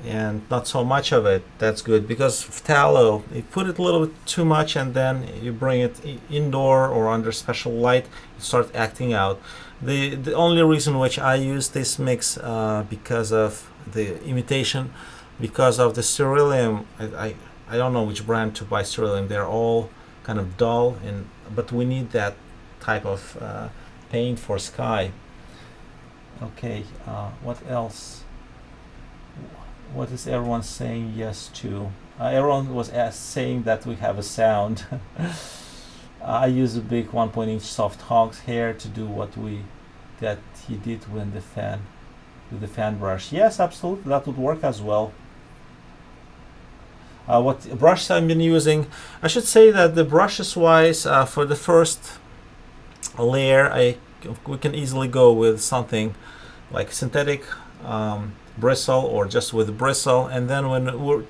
A: and not so much of it, that's good, because tallow, you put it a little bit too much and then you bring it indoor or under special light, it starts acting out. The only reason which I use this mix because of the imitation, because of the ceruleum. I don't know which brand to buy ceruleum. They're all kind of dull, but we need that type of paint for sky. Okay, what else? What is everyone saying yes to? Everyone was saying that we have a sound. I use a big 1.inch soft hog's hair to do that he did with the fan brush. Yes, absolutely, that would work as well. What brush I've been using? I should say that the brushes wise, for the first layer, we can easily go with something like synthetic bristle or just with bristle, and then when we're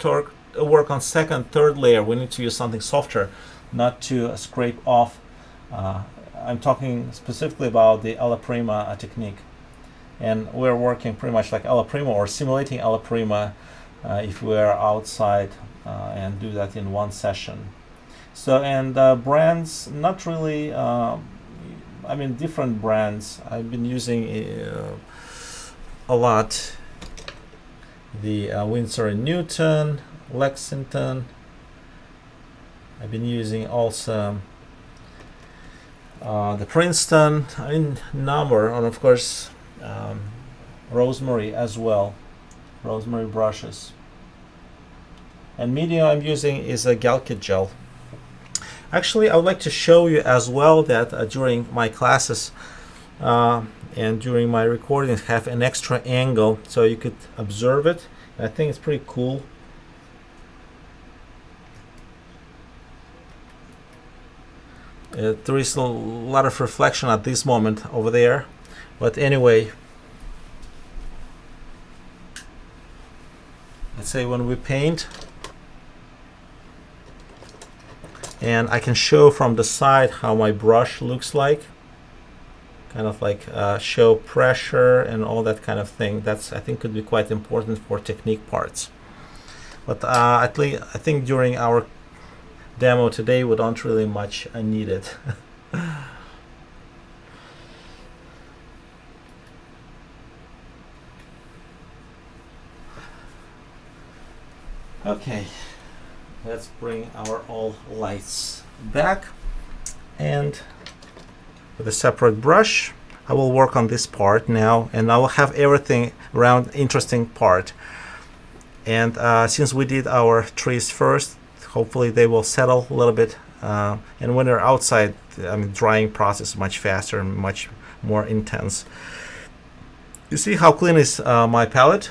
A: work on second, third layer, we need to use something softer, not to scrape off. I'm talking specifically about the alla prima technique, and we're working pretty much like alla prima or simulating alla prima if we're outside and do that in one session. So, and brands, not really, I mean, different brands. I've been using a lot the Winsor & Newton, Lexington. I've been using also the Princeton, I mean, number, and of course Rosemary as well, Rosemary brushes. And medium I'm using is a Galkit gel. Actually, I would like to show you as well that during my classes and during my recordings have an extra angle so you could observe it. I think it's pretty cool. There is a lot of reflection at this moment over there, but anyway, let's say when we paint, and I can show from the side how my brush looks like, kind of like show pressure and all that kind of thing. That's, I think, could be quite important for technique parts. But at least I think during our demo today we don't really much need it. Okay, let's bring our all lights back, and with a separate brush I will work on this part now, and I will have everything around interesting part. And since we did our trees first, hopefully they will settle a little bit, and when they're outside, I mean, drying process is much faster and much more intense. You see how clean is my palette?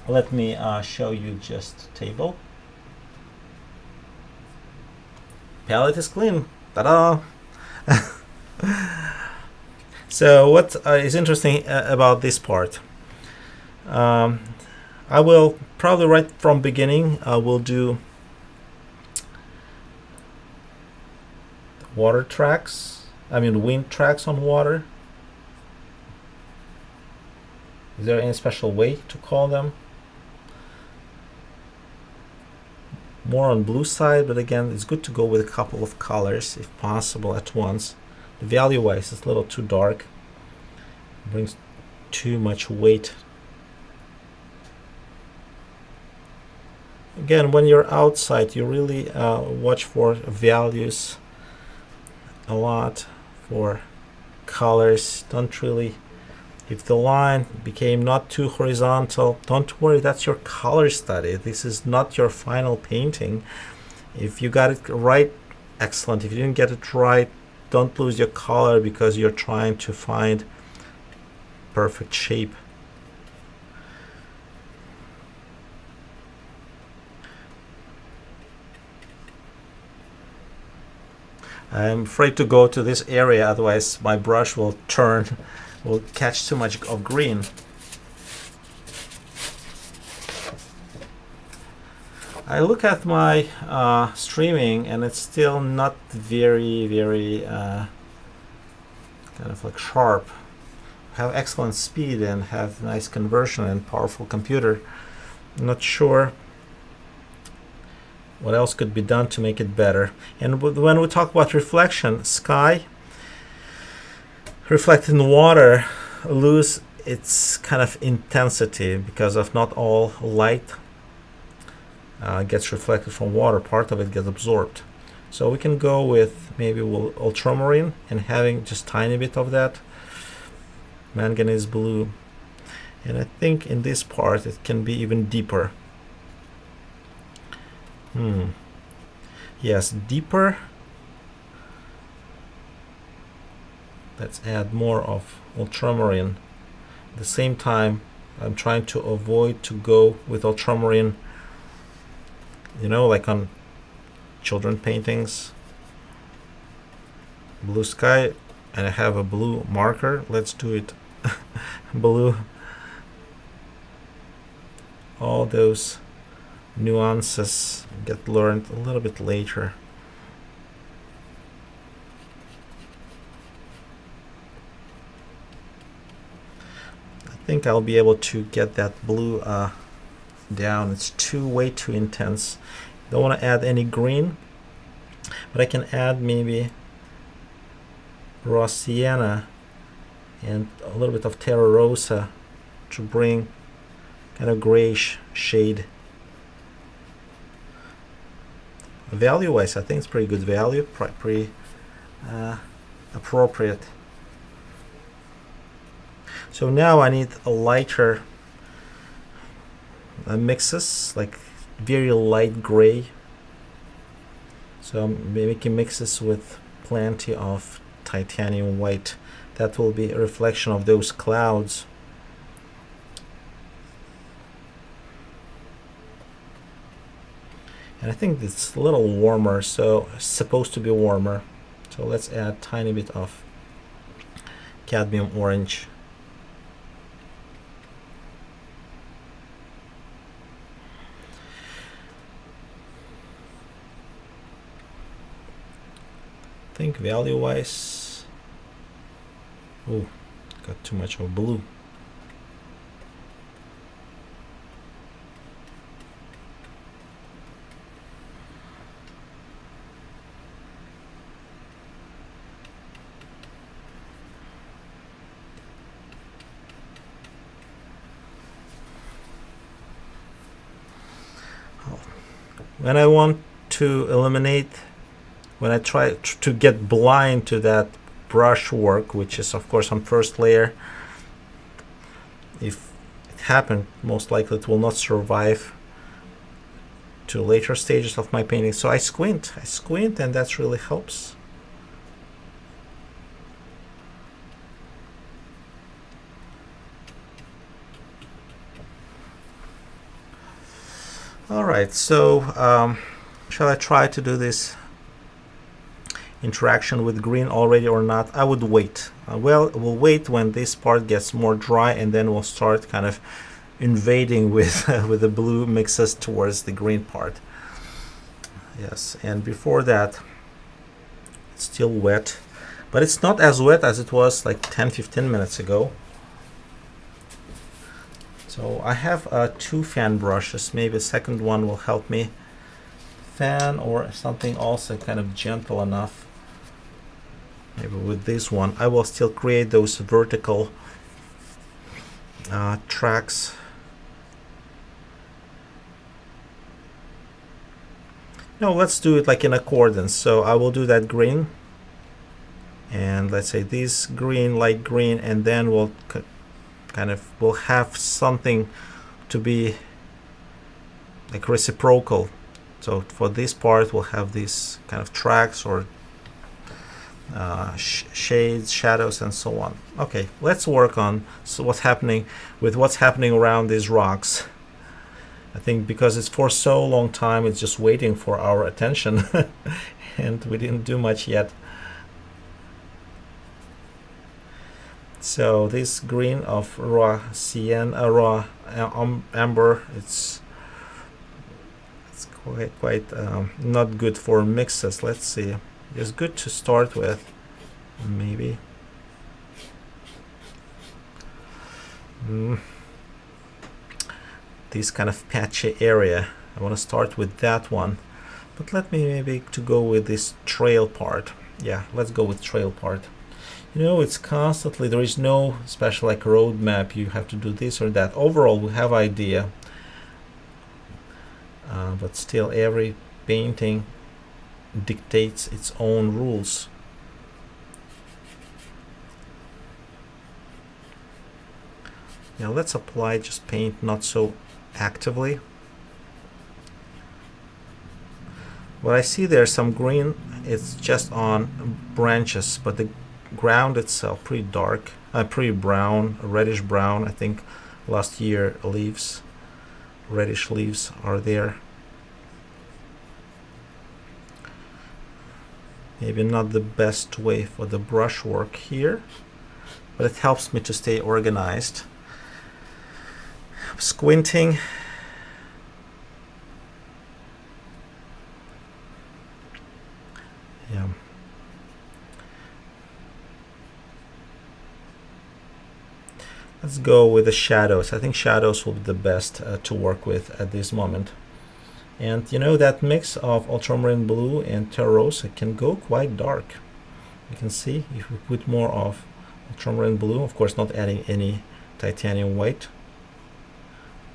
A: Let me show you just table. Palette is clean. Ta-da! So what is interesting about this part? I will probably right from beginning I will do water tracks, I mean wind tracks on water. Is there any special way to call them? More on blue side, but again, it's good to go with a couple of colors if possible at once. The value wise it's a little too dark, it brings too much weight. Again, when you're outside, you really watch for values a lot, for colors. Don't really, if the line became not too horizontal, don't worry, that's your color study. This is not your final painting. If you got it right, excellent. If you didn't get it right, don't lose your color because you're trying to find perfect shape. I'm afraid to go to this area, otherwise my brush will catch too much of green. I look at my streaming and it's still not very kind of like sharp. Have excellent speed and have nice conversion and powerful computer. I'm not sure what else could be done to make it better. And when we talk about reflection, sky reflected in water lose its kind of intensity because of not all light gets reflected from water. Part of it gets absorbed. So we can go with maybe ultramarine and having just tiny bit of that manganese blue. And I think in this part it can be even deeper. Yes, deeper. Let's add more of ultramarine. At the same time, I'm trying to avoid to go with ultramarine, you know, like on children paintings. Blue sky, and I have a blue marker. Let's do it blue. All those nuances get learned a little bit later. I think I'll be able to get that blue down. It's way too intense. Don't want to add any green, but I can add maybe raw sienna and a little bit of Terra rosa to bring kind of grayish shade. Value wise, I think it's pretty good value, pretty appropriate. So now I need a lighter mixes, like very light gray. So I'm making mixes with plenty of titanium white. That will be a reflection of those clouds. And I think it's a little warmer, so it's supposed to be warmer. So let's add a tiny bit of cadmium orange. I think value wise, oh, got too much of blue. When I want to eliminate, when I try to get blind to that brush work, which is of course on first layer, if it happened, most likely it will not survive to later stages of my painting. So I squint, and that really helps. All right, so shall I try to do this interaction with green already or not? I would wait. Well, we'll wait when this part gets more dry, and then we'll start kind of invading with with the blue mixes towards the green part. Yes, and before that, it's still wet, but it's not as wet as it was like 10-15 minutes ago. So I have 2 fan brushes. Maybe a second one will help me. Fan or something also kind of gentle enough. Maybe with this one, I will still create those vertical tracks. No, let's do it like in accordance. So I will do that green, and let's say this green, light green, and then we'll we'll have something to be like reciprocal. So for this part, we'll have these kind of tracks or shades, shadows, and so on. Okay, let's work on what's happening around these rocks. I think because it's for so long time, it's just waiting for our attention, and we didn't do much yet. So this green of raw sienna, raw amber, it's quite not good for mixes. Let's see. It's good to start with, maybe. This kind of patchy area. I want to start with that one, but let me maybe to go with this trail part. Yeah, let's go with trail part. You know, it's constantly, there is no special like roadmap, you have to do this or that. Overall, we have idea, but still every painting dictates its own rules. Now let's apply just paint, not so actively. What I see there's some green, it's just on branches, but the ground itself pretty dark, pretty brown, reddish brown. I think last year leaves, reddish leaves are there. Maybe not the best way for the brush work here, but it helps me to stay organized. I'm squinting. Yeah. Let's go with the shadows. I think shadows will be the best to work with at this moment. And you know, that mix of ultramarine blue and terra rosa can go quite dark. You can see if we put more of ultramarine blue, of course not adding any titanium white,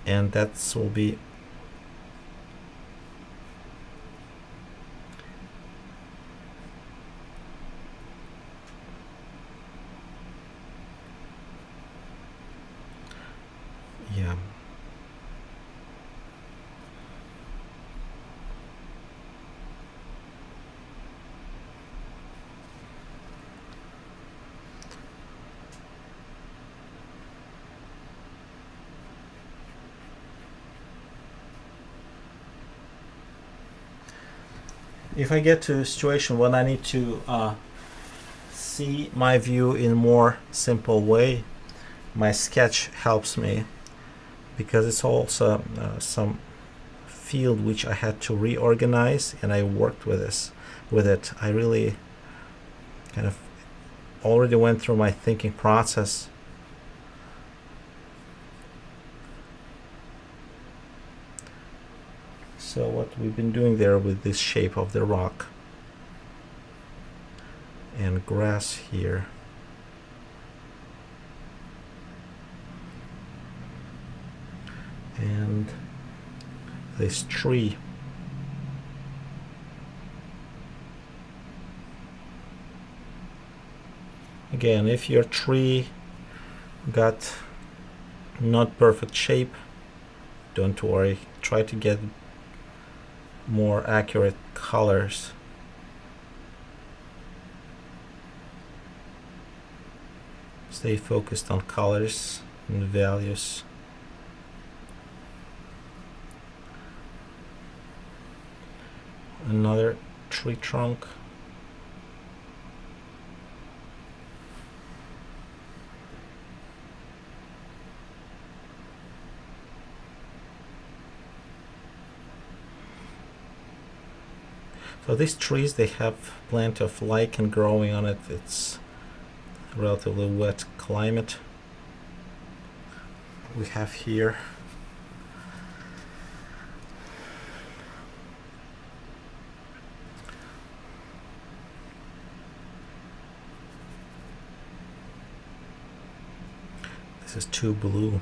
A: and that will be yeah. If I get to a situation when I need to see my view in more simple way, my sketch helps me, because it's also some field which I had to reorganize, and I worked with it. I really kind of already went through my thinking process. So what we've been doing there with this shape of the rock and grass here, and this tree, again, if your tree got not perfect shape, don't worry, try to get more accurate colors. Stay focused on colors and values. Another tree trunk. So these trees, they have plenty of lichen growing on it. It's a relatively wet climate we have here. This is too blue.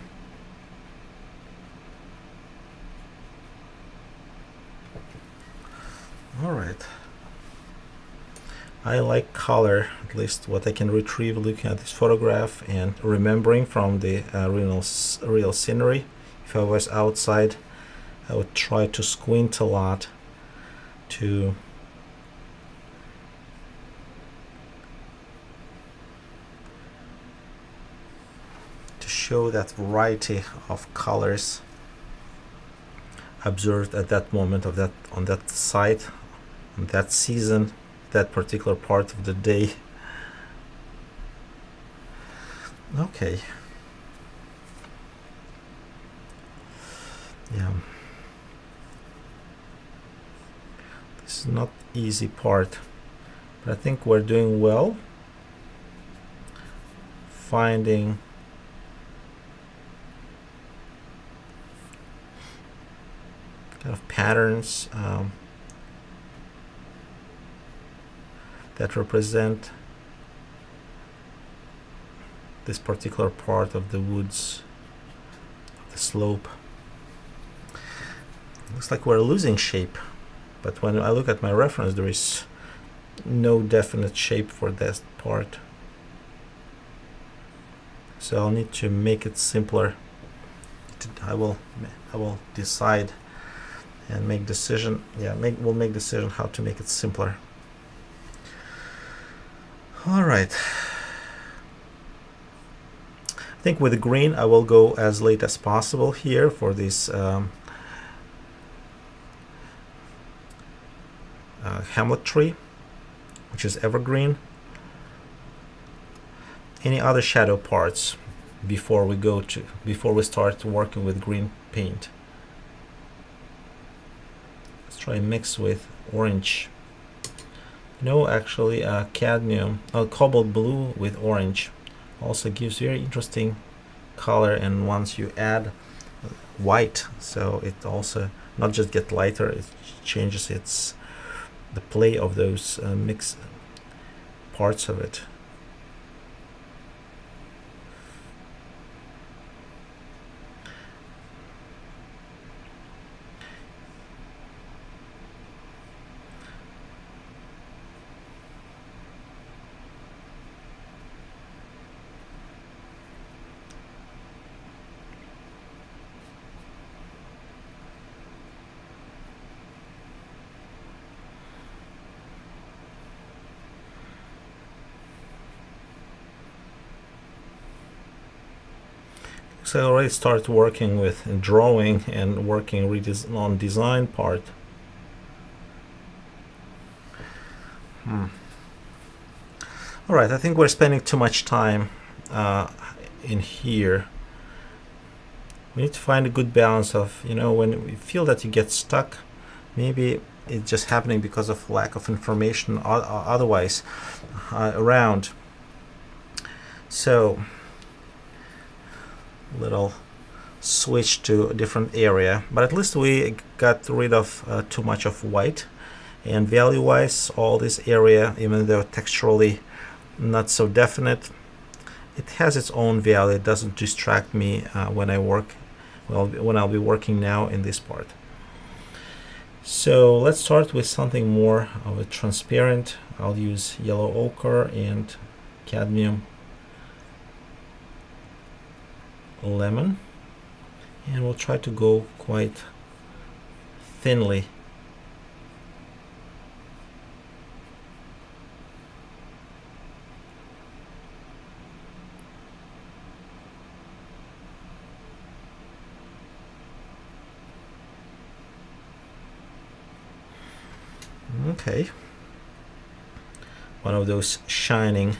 A: All right. I like color, at least what I can retrieve looking at this photograph and remembering from the real scenery. If I was outside, I would try to squint a lot to show that variety of colors observed at that moment of that on that site, on that season, that particular part of the day. Okay. Yeah. This is not easy part, but I think we're doing well. Finding kind of patterns that represent this particular part of the woods, the slope. Looks like we're losing shape, but when I look at my reference, there is no definite shape for that part. So I'll need to make it simpler. I will decide and make decision. Yeah, we'll make decision how to make it simpler. All right. I think with the green, I will go as late as possible here for this hamlet tree, which is evergreen. Any other shadow parts before we start working with green paint? Let's try and mix with orange. No, actually, cadmium, cobalt blue with orange also gives very interesting color. And once you add white, so it also not just get lighter, it changes its the play of those mixed parts of it. So I already started working with drawing and working on design part. All right, I think we're spending too much time in here. We need to find a good balance of, when we feel that you get stuck, maybe it's just happening because of lack of information otherwise around. So little switch to a different area, but at least we got rid of too much of white. And value wise, all this area, even though texturally not so definite, it has its own value. It doesn't distract me when I work, when I'll be working now in this part. So let's start with something more of a transparent. I'll use yellow ochre and cadmium lemon, and we'll try to go quite thinly. Okay, one of those shining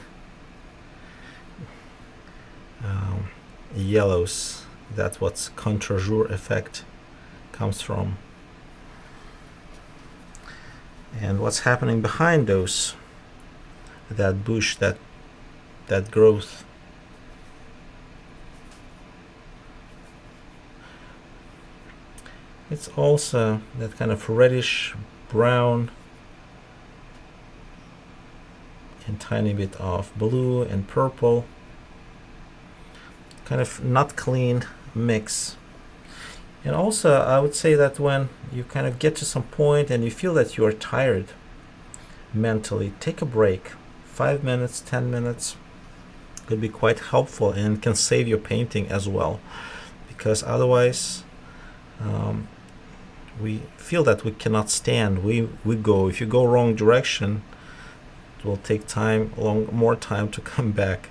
A: yellows. That's what contre-jour effect comes from. And what's happening behind those, that bush, that growth? It's also that kind of reddish brown and tiny bit of blue and purple, kind of not clean mix. And also I would say that when you kind of get to some point and you feel that you are tired mentally, take a break. 5 minutes, 10 minutes could be quite helpful and can save your painting as well, because otherwise we feel that we cannot stand. We go, if you go wrong direction, it will take more time to come back.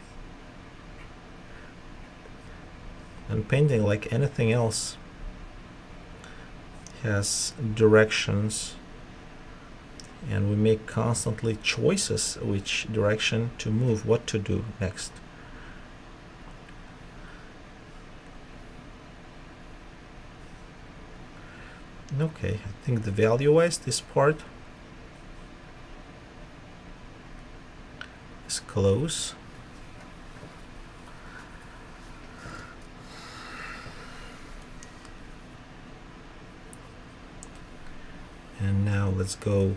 A: And painting, like anything else, has directions, and we make constantly choices which direction to move, what to do next. Okay, I think the value-wise, this part is close. And now let's go in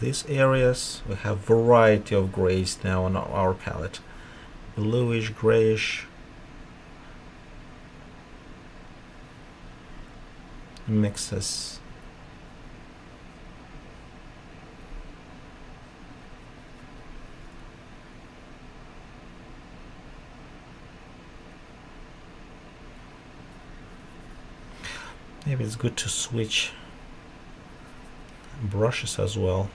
A: these areas. We have variety of grays now on our palette. Bluish, grayish, mixes. Maybe it's good to switch brushes as well.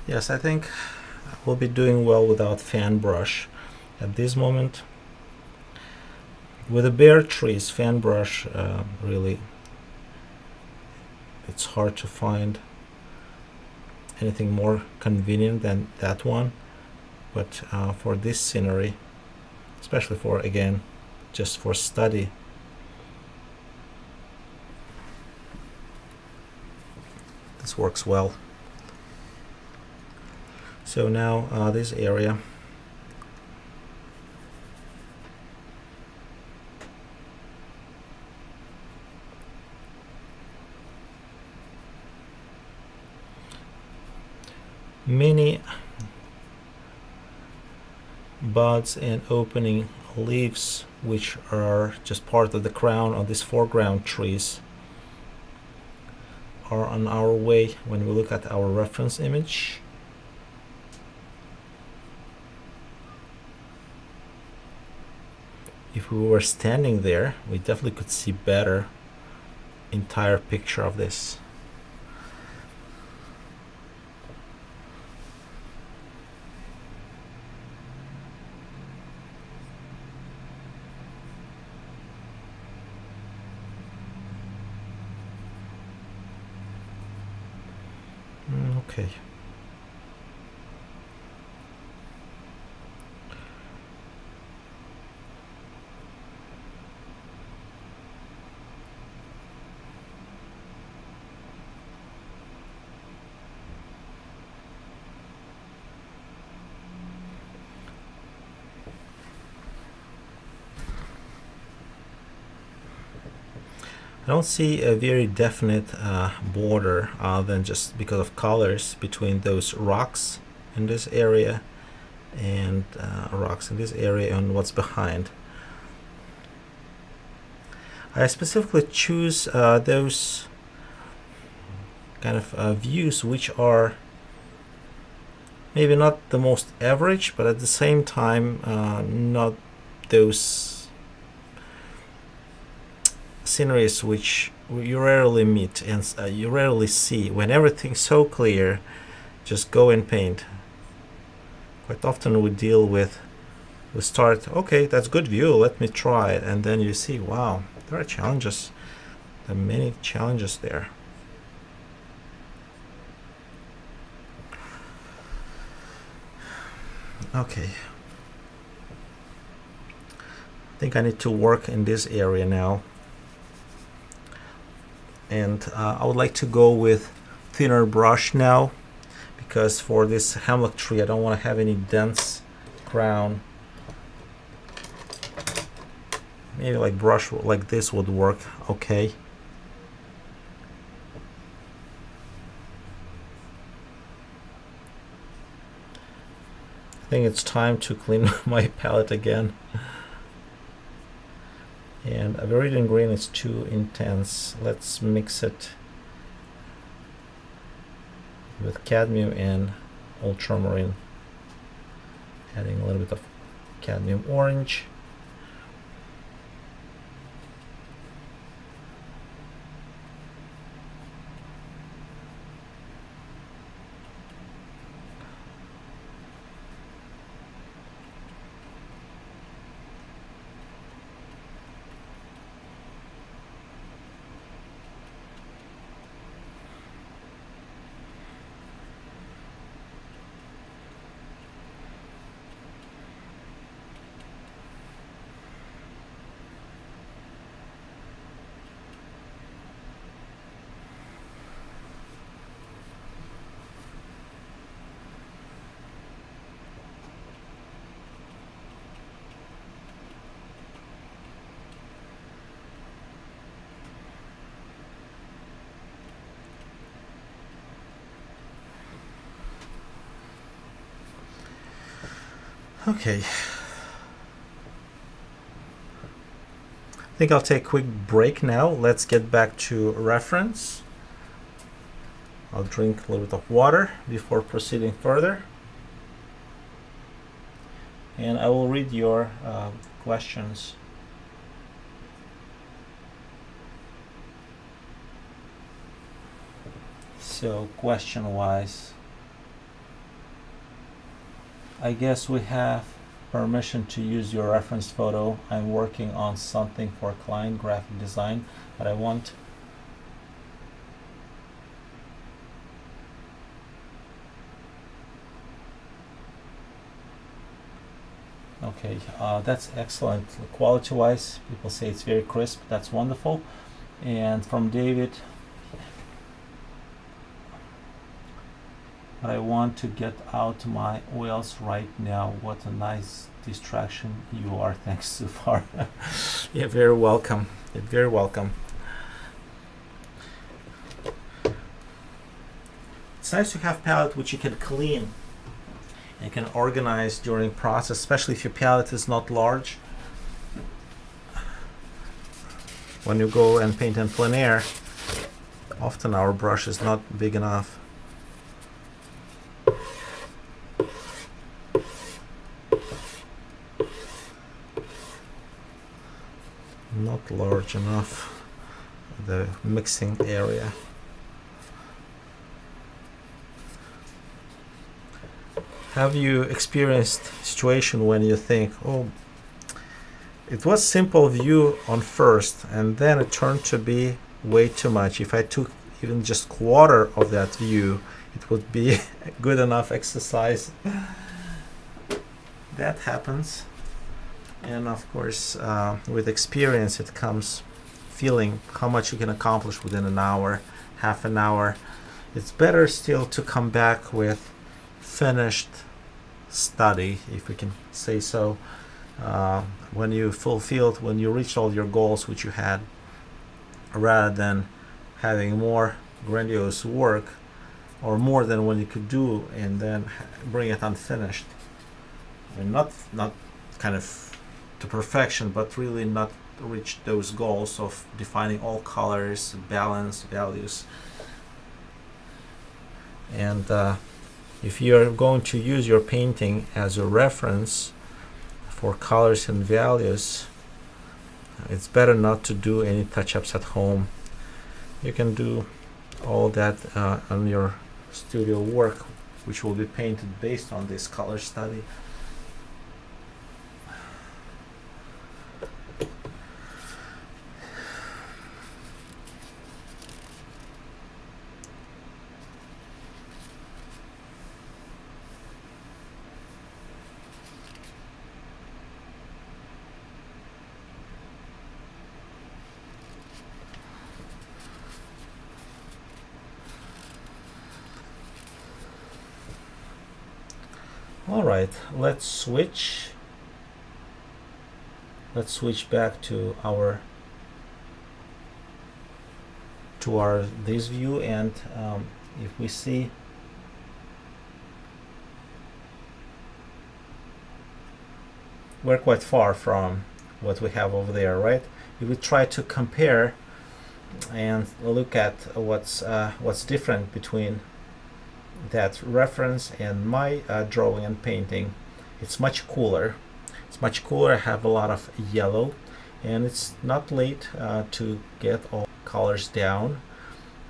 A: Yes, I think we'll be doing well without fan brush at this moment. With the bare trees, fan brush really, it's hard to find anything more convenient than that one. But for this scenery, especially for, again, just for study, this works well. So now this area, many buds and opening leaves, which are just part of the crown of these foreground trees, are on our way when we look at our reference image. If we were standing there, we definitely could see better entire picture of this. Okay. I don't see a very definite border than just because of colors between those rocks in this area and rocks in this area and what's behind. I specifically choose those kind of views which are maybe not the most average, but at the same time not those sceneries which you rarely meet and you rarely see. When everything's so clear, just go and paint. Quite often we deal with, we start, okay, that's good view, let me try it, and then you see, wow, there are challenges. There are many challenges there. Okay. I think I need to work in this area now. And I would like to go with thinner brush now, because for this hemlock tree I don't want to have any dense crown. Maybe like brush like this would work okay. I think it's time to clean my palette again. And a Viridian green is too intense. Let's mix it with cadmium and ultramarine. Adding a little bit of cadmium orange. Okay. I think I'll take a quick break now. Let's get back to reference. I'll drink a little bit of water before proceeding further. And I will read your questions. So question-wise, I guess we have permission to use your reference photo. I'm working on something for client graphic design, but I want okay, that's excellent. Quality wise, people say it's very crisp. That's wonderful. And from David, but I want to get out my oils right now. What a nice distraction you are. Thanks so far. You're very welcome. You're very welcome. It's nice to have palette which you can clean and can organize during process, especially if your palette is not large. When you go and paint in plein air, often our brush is not big enough. Not large enough, the mixing area. Have you experienced a situation when you think, oh, it was simple view on first and then it turned to be way too much. If I took even just quarter of that view, it would be a good enough exercise. That happens. And of course, with experience, it comes feeling how much you can accomplish within an hour, half an hour. It's better still to come back with finished study, if we can say so, when you fulfilled, when you reached all your goals which you had, rather than having more grandiose work or more than what you could do and then bring it unfinished. And not kind of to perfection, but really not reach those goals of defining all colors, balance, values. And if you're going to use your painting as a reference for colors and values, it's better not to do any touch-ups at home. You can do all that on your studio work, which will be painted based on this color study. All right, let's switch back to our this view, and if we see we're quite far from what we have over there, right? If we try to compare and look at what's different between that reference and my drawing and painting, it's much cooler. It's much cooler. I have a lot of yellow, and it's not late to get all colors down.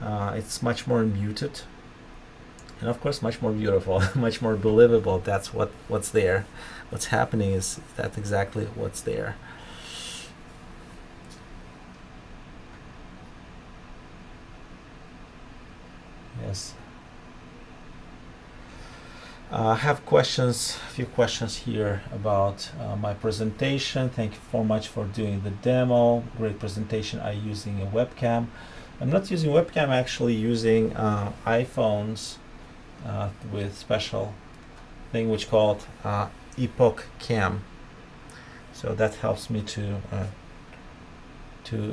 A: It's much more muted, and of course much more beautiful, much more believable. That's what's there. What's happening is that's exactly what's there. Yes. I have questions, a few questions here about my presentation. Thank you so much for doing the demo. Great presentation. I'm using a webcam. I'm not using webcam, I'm actually using iPhones with special thing which called Epoch Cam. So that helps me to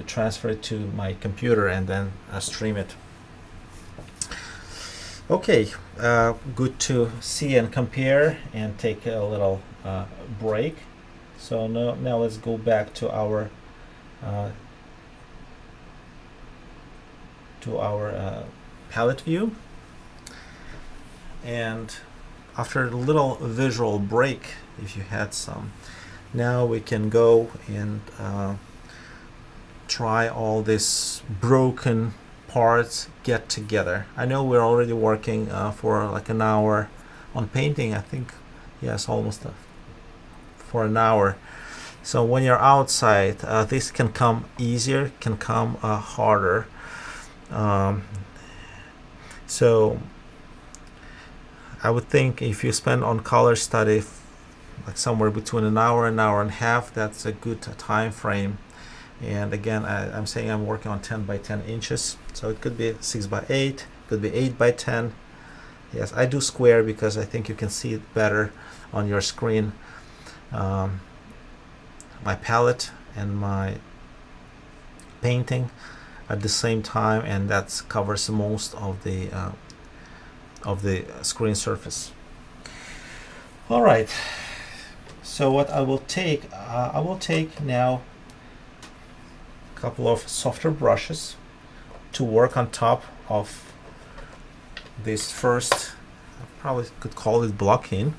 A: transfer it to my computer and then stream it. Okay, good to see and compare and take a little break. So now let's go back to our palette view. And after a little visual break, if you had some, now we can go and try all this broken parts get together. I know we're already working for like an hour on painting. I think Yes, almost for an hour. So when you're outside, this can come easier, can come harder. So I would think if you spend on color study like somewhere between an hour and a half, that's a good time frame. And again, I'm saying I'm working on 10 by 10 inches, so it could be 6 by 8, could be 8 by 10. Yes, I do square because I think you can see it better on your screen. My palette and my painting at the same time, and that covers most of the screen surface. All right. So what I will take now a couple of softer brushes to work on top of this first. I probably could call it blocking.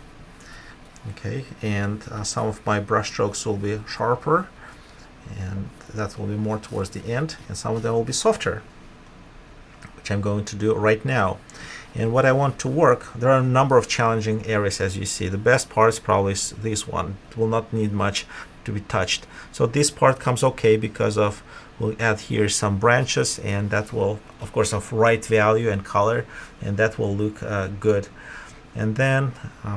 A: Okay, and some of my brush strokes will be sharper, and that will be more towards the end, and some of them will be softer, which I'm going to do right now. And what I want to work, there are a number of challenging areas, as you see. The best part is probably this one. It will not need much to be touched. So this part comes okay because of, we'll add here some branches, and that will, of course, have right value and color, and that will look good. And then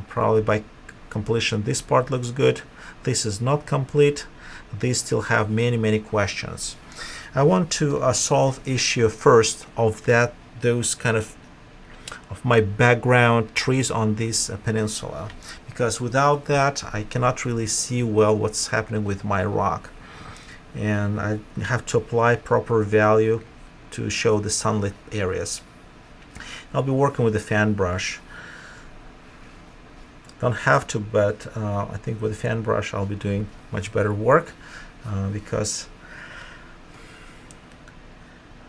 A: probably by completion, this part looks good. This is not complete. These still have many questions. I want to solve issue first of those kind of my background trees on this peninsula, because without that I cannot really see well what's happening with my rock, and I have to apply proper value to show the sunlit areas. I'll be working with the fan brush. Don't have to, but I think with the fan brush I'll be doing much better work because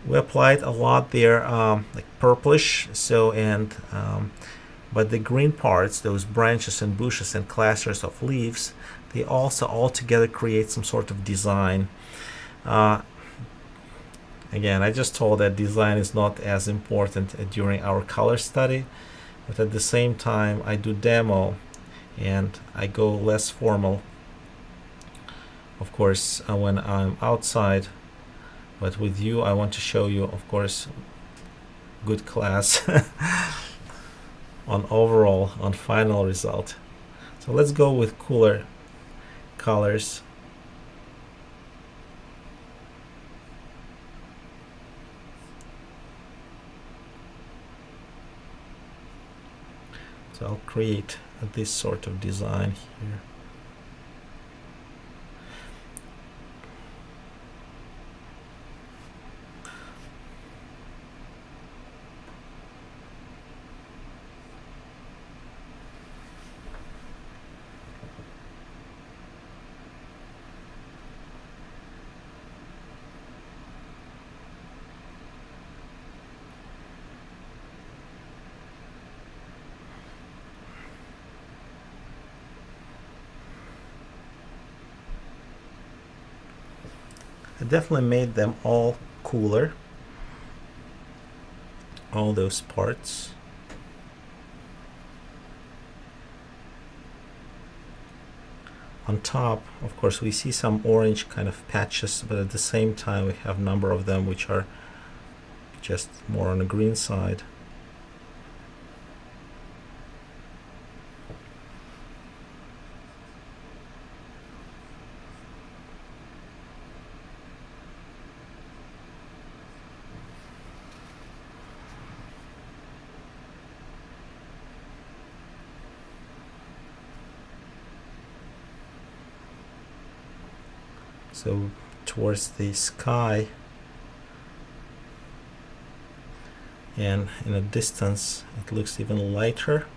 A: we applied a lot there, like purplish. So but the green parts, those branches and bushes and clusters of leaves, they also all together create some sort of design. Again, I just told that design is not as important during our color study, but at the same time I do demo and I go less formal, of course, when I'm outside. But with you, I want to show you, of course, good class on overall, on final result. So let's go with cooler colors. So I'll create this sort of design here. I definitely made them all cooler, all those parts. On top, of course, we see some orange kind of patches, but at the same time we have a number of them which are just more on the green side. So towards the sky, and in a distance it looks even lighter.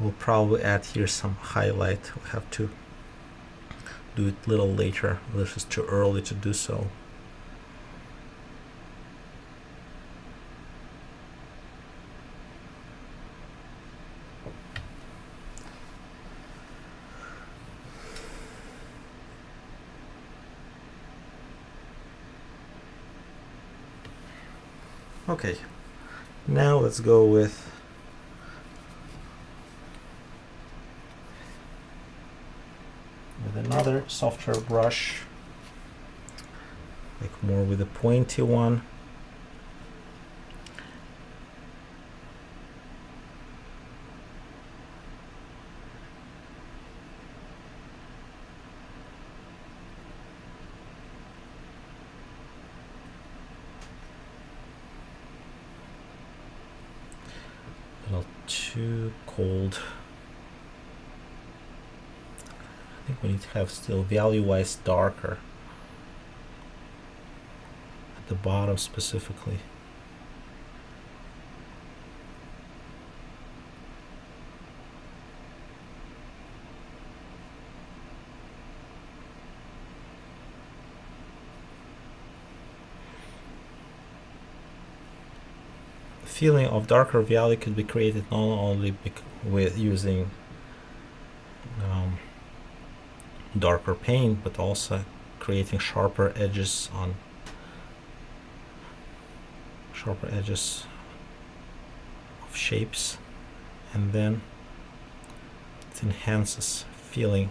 A: We'll probably add here some highlight. We'll have to do it a little later. This is too early to do so. Okay, now let's go with another softer brush, like more with a pointy one. A little too cold. I think we need to have still value-wise darker at the bottom specifically. The feeling of darker value could be created not only with using darker paint, but also creating sharper edges of shapes, and then it enhances feeling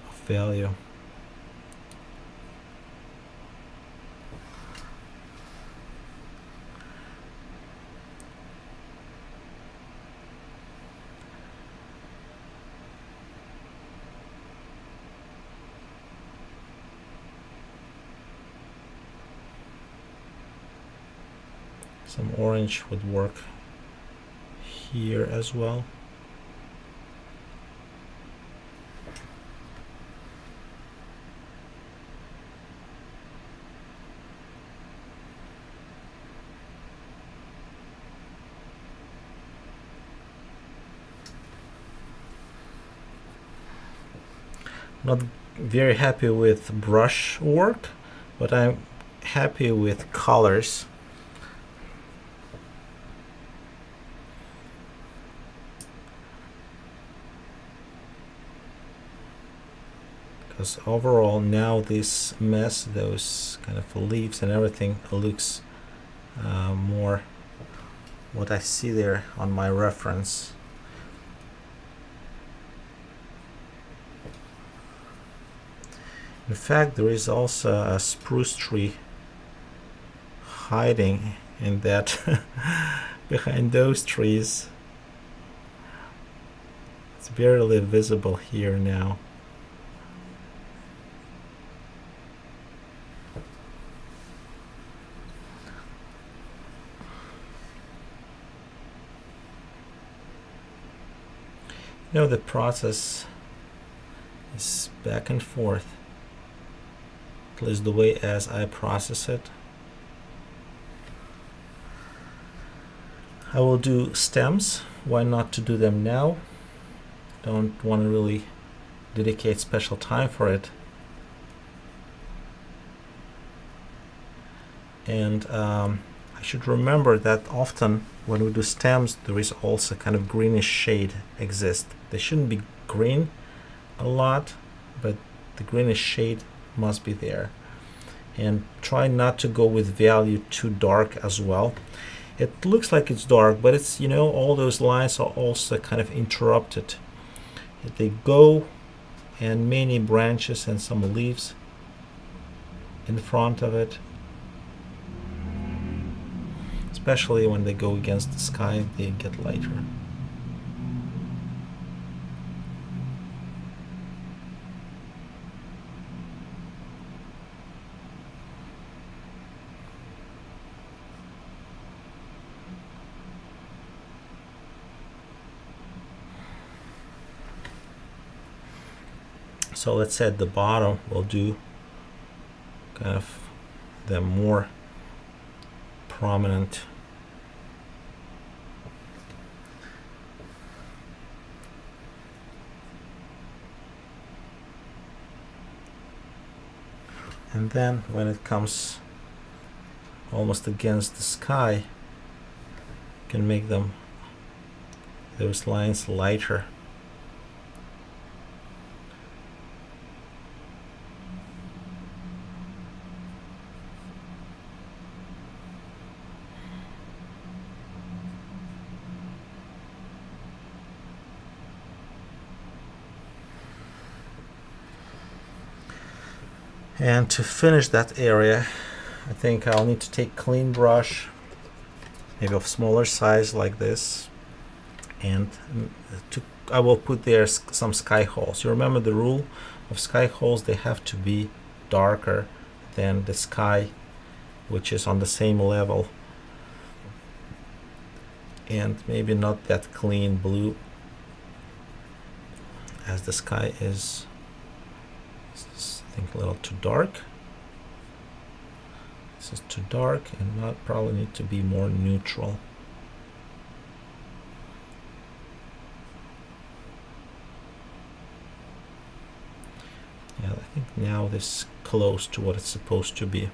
A: of value. Some orange would work here as well. Not very happy with brush work, but I'm happy with colors. Because overall now this mess, those kind of leaves and everything, looks more what I see there on my reference. In fact, there is also a spruce tree hiding in that behind those trees. It's barely visible here now. You know, the process is back and forth, at least the way as I process it. I will do stems. Why not to do them now? Don't want to really dedicate special time for it. And I should remember that often when we do stems, there is also kind of greenish shade exist. They shouldn't be green a lot, but the greenish shade must be there. And try not to go with value too dark as well. It looks like it's dark, but it's, you know, all those lines are also kind of interrupted. They go, and many branches and some leaves in front of it. Especially when they go against the sky, they get lighter. So let's say at the bottom we'll do kind of the more prominent. And then when it comes almost against the sky, you can make those lines lighter. And to finish that area, I think I'll need to take clean brush, maybe of smaller size like this, and I will put there some sky holes. You remember the rule of sky holes, they have to be darker than the sky, which is on the same level, and maybe not that clean blue as the sky is. I think a little too dark. This is too dark, and not probably need to be more neutral. Yeah, I think now this is close to what it's supposed to be.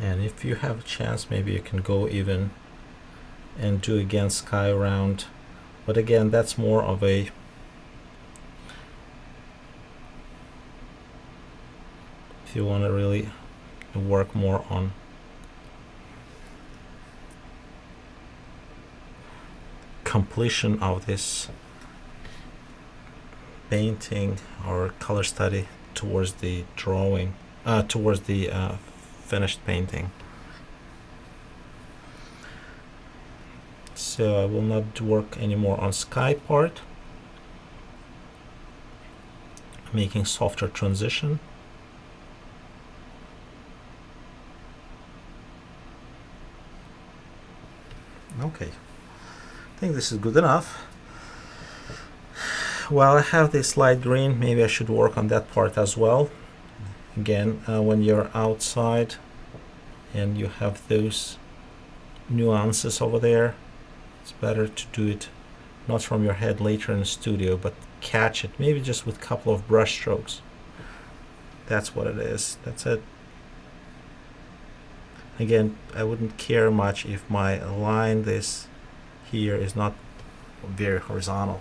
A: And if you have a chance, maybe you can go even and do again sky round, but again that's more of a if you want to really work more on completion of this painting or color study towards the drawing, towards the finished painting. So I will not work anymore on sky part, making softer transition. Okay, I think this is good enough. While I have this light green, maybe I should work on that part as well. Again, when you're outside and you have those nuances over there, it's better to do it not from your head later in the studio, but catch it, maybe just with a couple of brush strokes. That's what it is. That's it. Again, I wouldn't care much if my line this here is not very horizontal.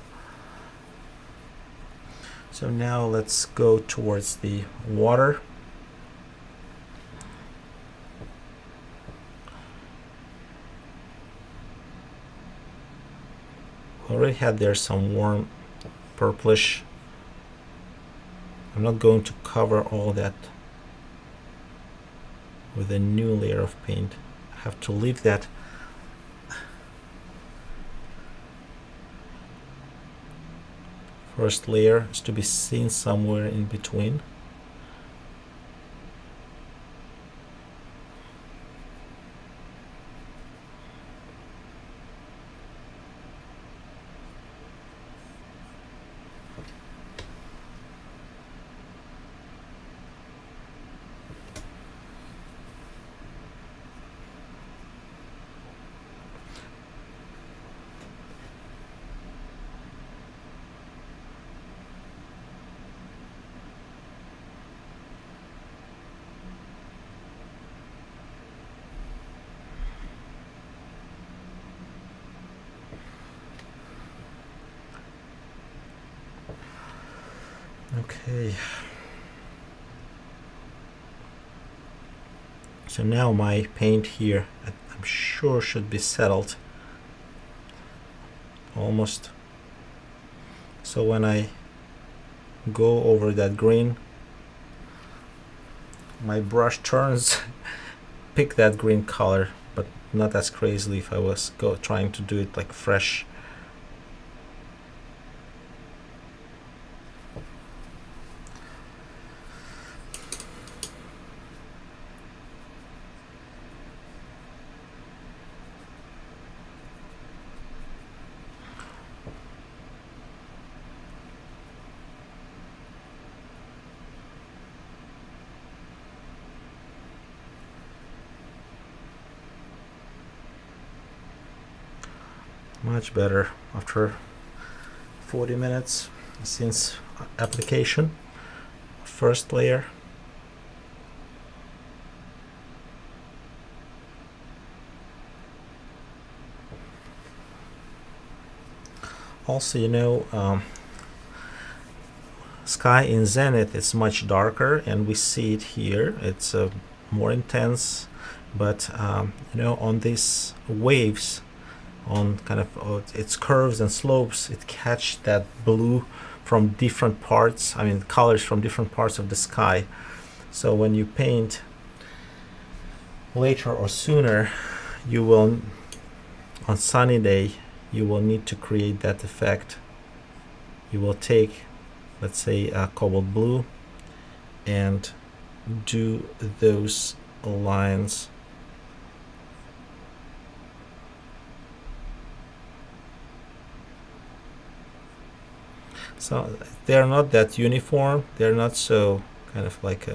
A: So now let's go towards the water. Already had there some warm purplish. I'm not going to cover all that with a new layer of paint. I have to leave that first layer is to be seen somewhere in between. Okay, so now my paint here I'm sure should be settled almost So when I go over that green, my brush turns pick that green color, but not as crazily if I was trying to do it like fresh. Much better after 40 minutes since application. First layer. Also, you know, sky in zenith is much darker, and we see it here. It's more intense, but you know, on these waves, on kind of its curves and slopes, it catch that blue from different parts, I mean colors from different parts of the sky. So when you paint later or sooner, you will, on sunny day, you will need to create that effect. You will take, let's say, a cobalt blue and do those lines. So they're not that uniform, they're not so kind of like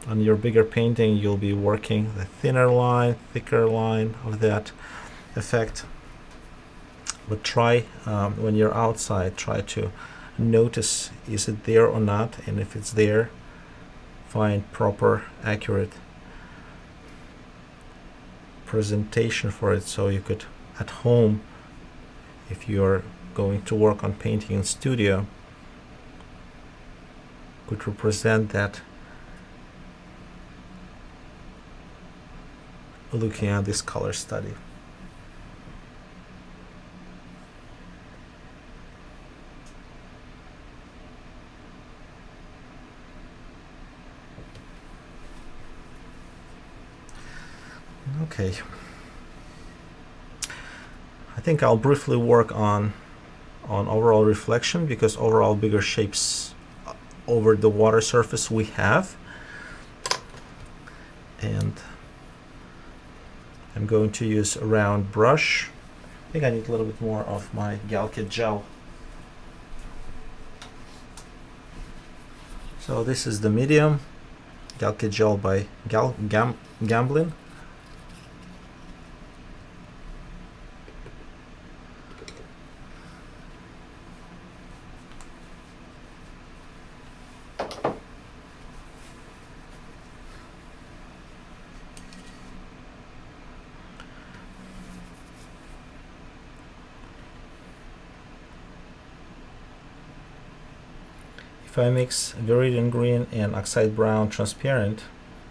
A: on your bigger painting you'll be working the thinner line, thicker line of that effect. But try, when you're outside, try to notice is it there or not, and if it's there, find proper, accurate presentation for it, so you could at home, if you're going to work on painting in studio, could represent that looking at this color study. Okay, I think I'll briefly work on overall reflection, because overall bigger shapes over the water surface we have, and I'm going to use a round brush. I think I need a little bit more of my Galkit gel. So this is the medium Galkit gel by Gamblin. If I mix Viridian green and Oxide brown transparent,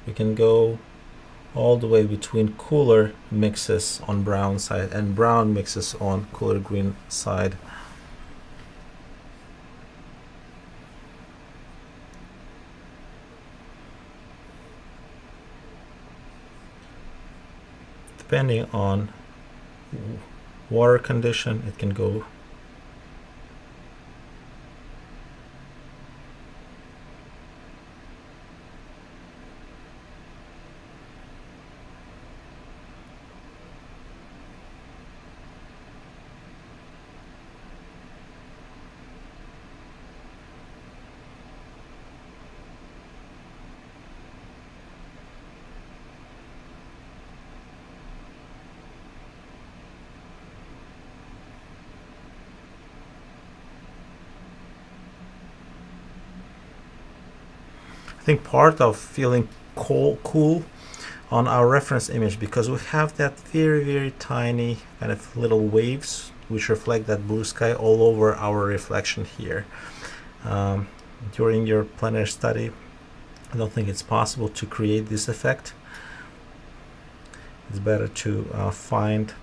A: we can go all the way between cooler mixes on brown side and brown mixes on cooler green side. Depending on water condition, it can go I think part of feeling cool on our reference image, because we have that very tiny kind of little waves which reflect that blue sky all over our reflection here. During your plein air study, I don't think it's possible to create this effect. It's better to find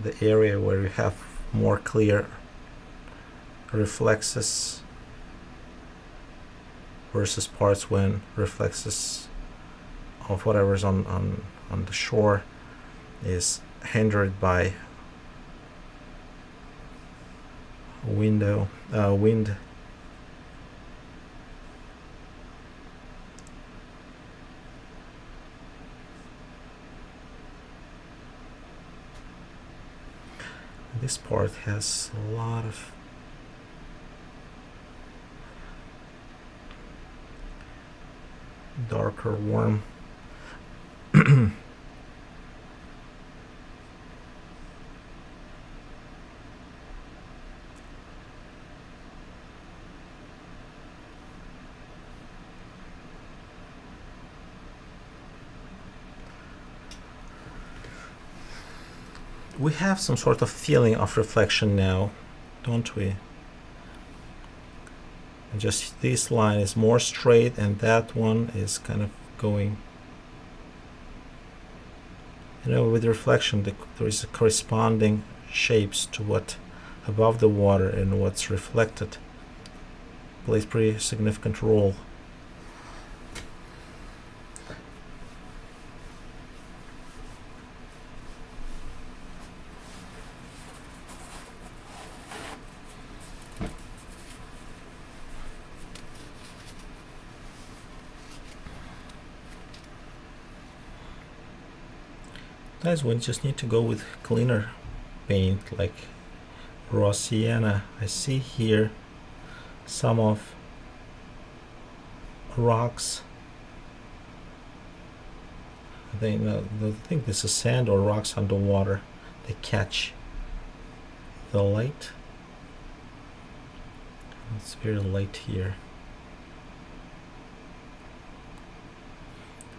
A: the area where you have more clear reflexes versus parts when reflexes of whatever's on the shore is hindered by wind. This part has a lot of darker warm we have some sort of feeling of reflection now, don't we? And just this line is more straight and that one is kind of going, you know, with reflection there is a corresponding shapes to what above the water and what's reflected plays pretty significant role. Guys, we just need to go with cleaner paint like raw sienna. I see here some of rocks. I think this is sand or rocks underwater. They catch the light. It's very light here.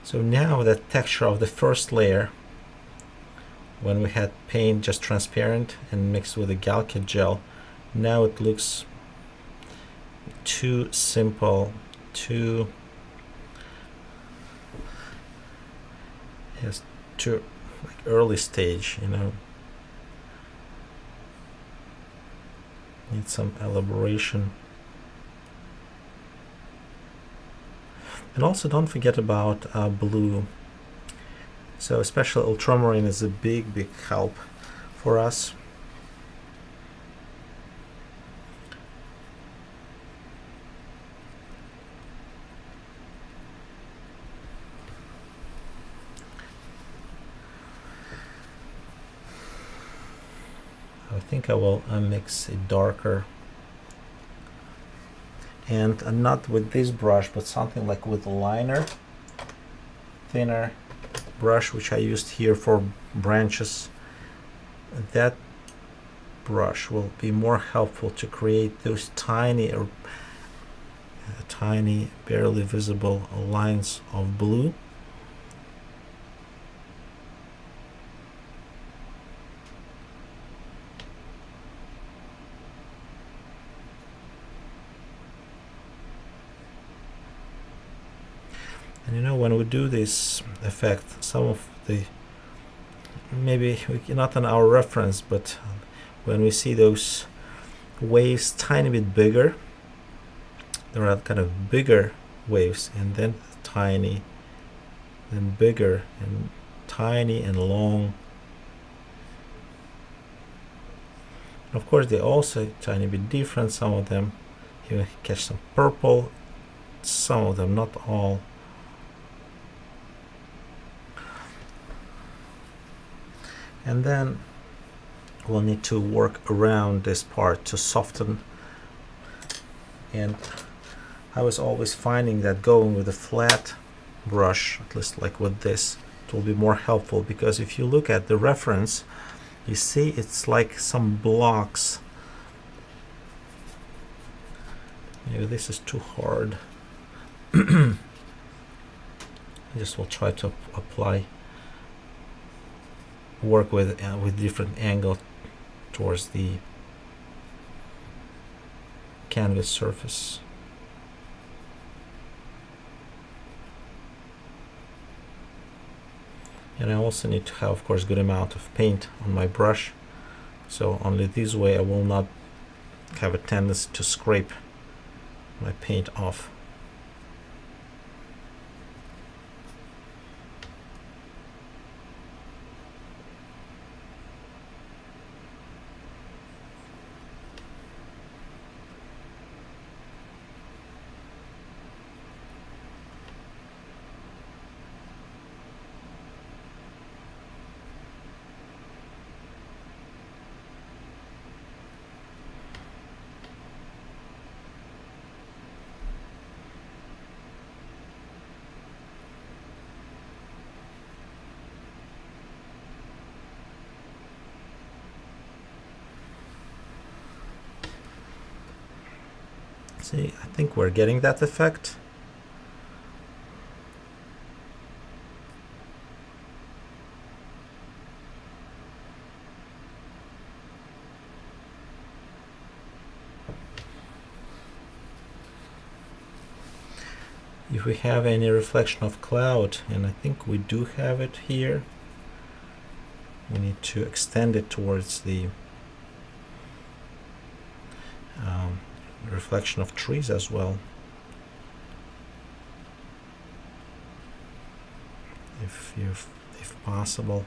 A: So now the texture of the first layer, when we had paint just transparent and mixed with a Galkit gel, now it looks too simple, too like early stage, you know. Need some elaboration. And also don't forget about blue. So especially ultramarine is a big help for us. I think I will mix it darker, and not with this brush but something like with a liner, thinner brush, which I used here for branches. That brush will be more helpful to create those tiny barely visible lines of blue. And you know, when we do this effect, some of the, maybe not on our reference, but when we see those waves tiny bit bigger, there are kind of bigger waves and then tiny, then bigger and tiny and long. Of course, they're also tiny bit different. Some of them you catch some purple, some of them, not all. And then we'll need to work around this part to soften. And I was always finding that going with a flat brush, at least like with this, it will be more helpful, because if you look at the reference, you see it's like some blocks. Maybe this is too hard. I just will try to work with different angle towards the canvas surface. And I also need to have, of course, good amount of paint on my brush So only this way I will not have a tendency to scrape my paint off. See, I think we're getting that effect. If we have any reflection of cloud, and I think we do have it here, we need to extend it towards the reflection of trees as well, if possible.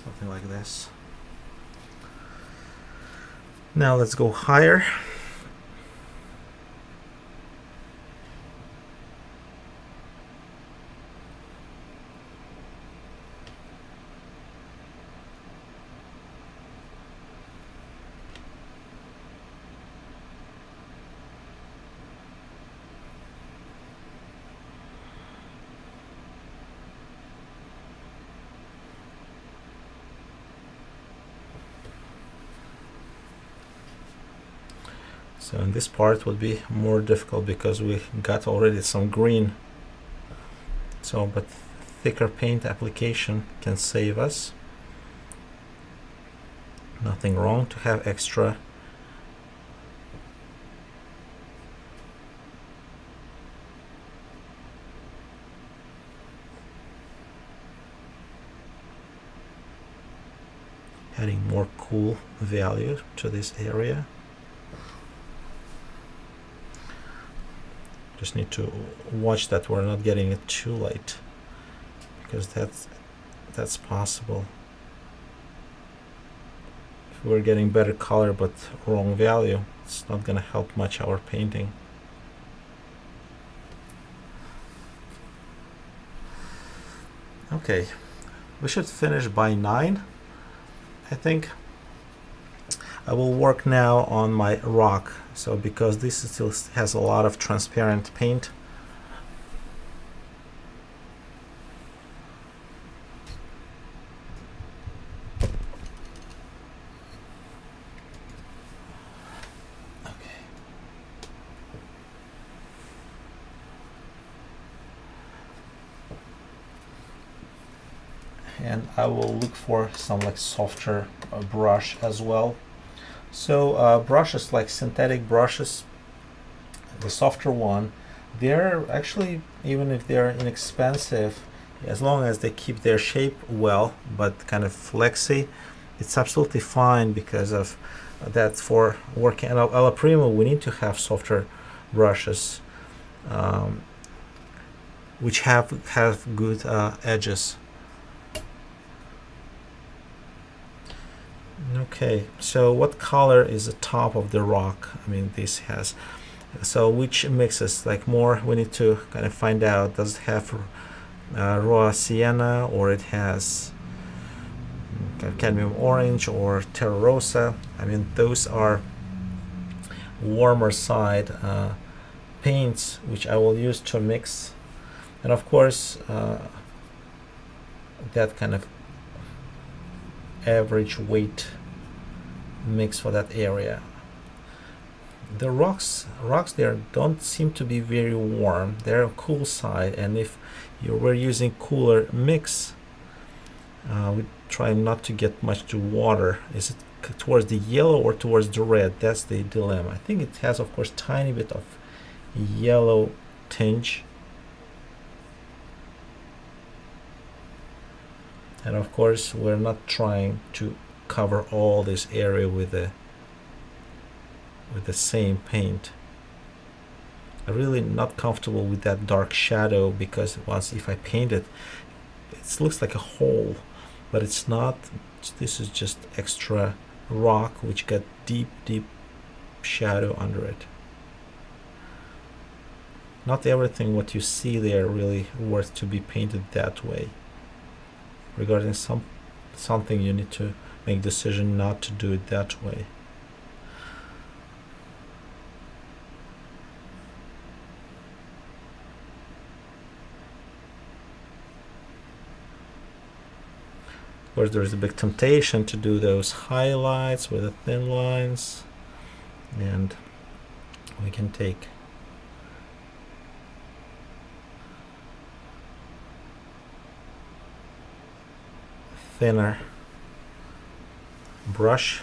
A: Something like this. Now let's go higher. So in this part would be more difficult because we got already some green. So, but thicker paint application can save us. Nothing wrong to have extra. Adding more cool value to this area. Just need to watch that we're not getting it too light, because that's possible. If we're getting better color but wrong value, it's not gonna help much our painting. Okay, we should finish by 9, I think. I will work now on my rock. So because this still has a lot of transparent paint, okay. And I will look for some like softer brush as well. So brushes like synthetic brushes, the softer one, they're actually, even if they're inexpensive, as long as they keep their shape well but kind of flexy, it's absolutely fine, because of that. For working at alla prima, we need to have softer brushes which have good edges. Okay, so what color is the top of the rock? I mean, this has, so which mixes, like more, we need to kind of find out, does it have raw sienna, or it has cadmium orange or Terra rosa? I mean, those are warmer side paints which I will use to mix, and of course that kind of average weight mix for that area. The rocks there don't seem to be very warm, they're cool side, and if you were using cooler mix, we try not to get much to water. Is it towards the yellow or towards the red? That's the dilemma. I think it has, of course, tiny bit of yellow tinge. And of course, we're not trying to cover all this area with the same paint. I'm really not comfortable with that dark shadow, because once if I paint it, it looks like a hole, but it's not. This is just extra rock which got deep shadow under it. Not everything what you see there really worth to be painted that way. Regarding something, you need to make decision not to do it that way. Of course, there's a big temptation to do those highlights with the thin lines, and we can take a thinner brush.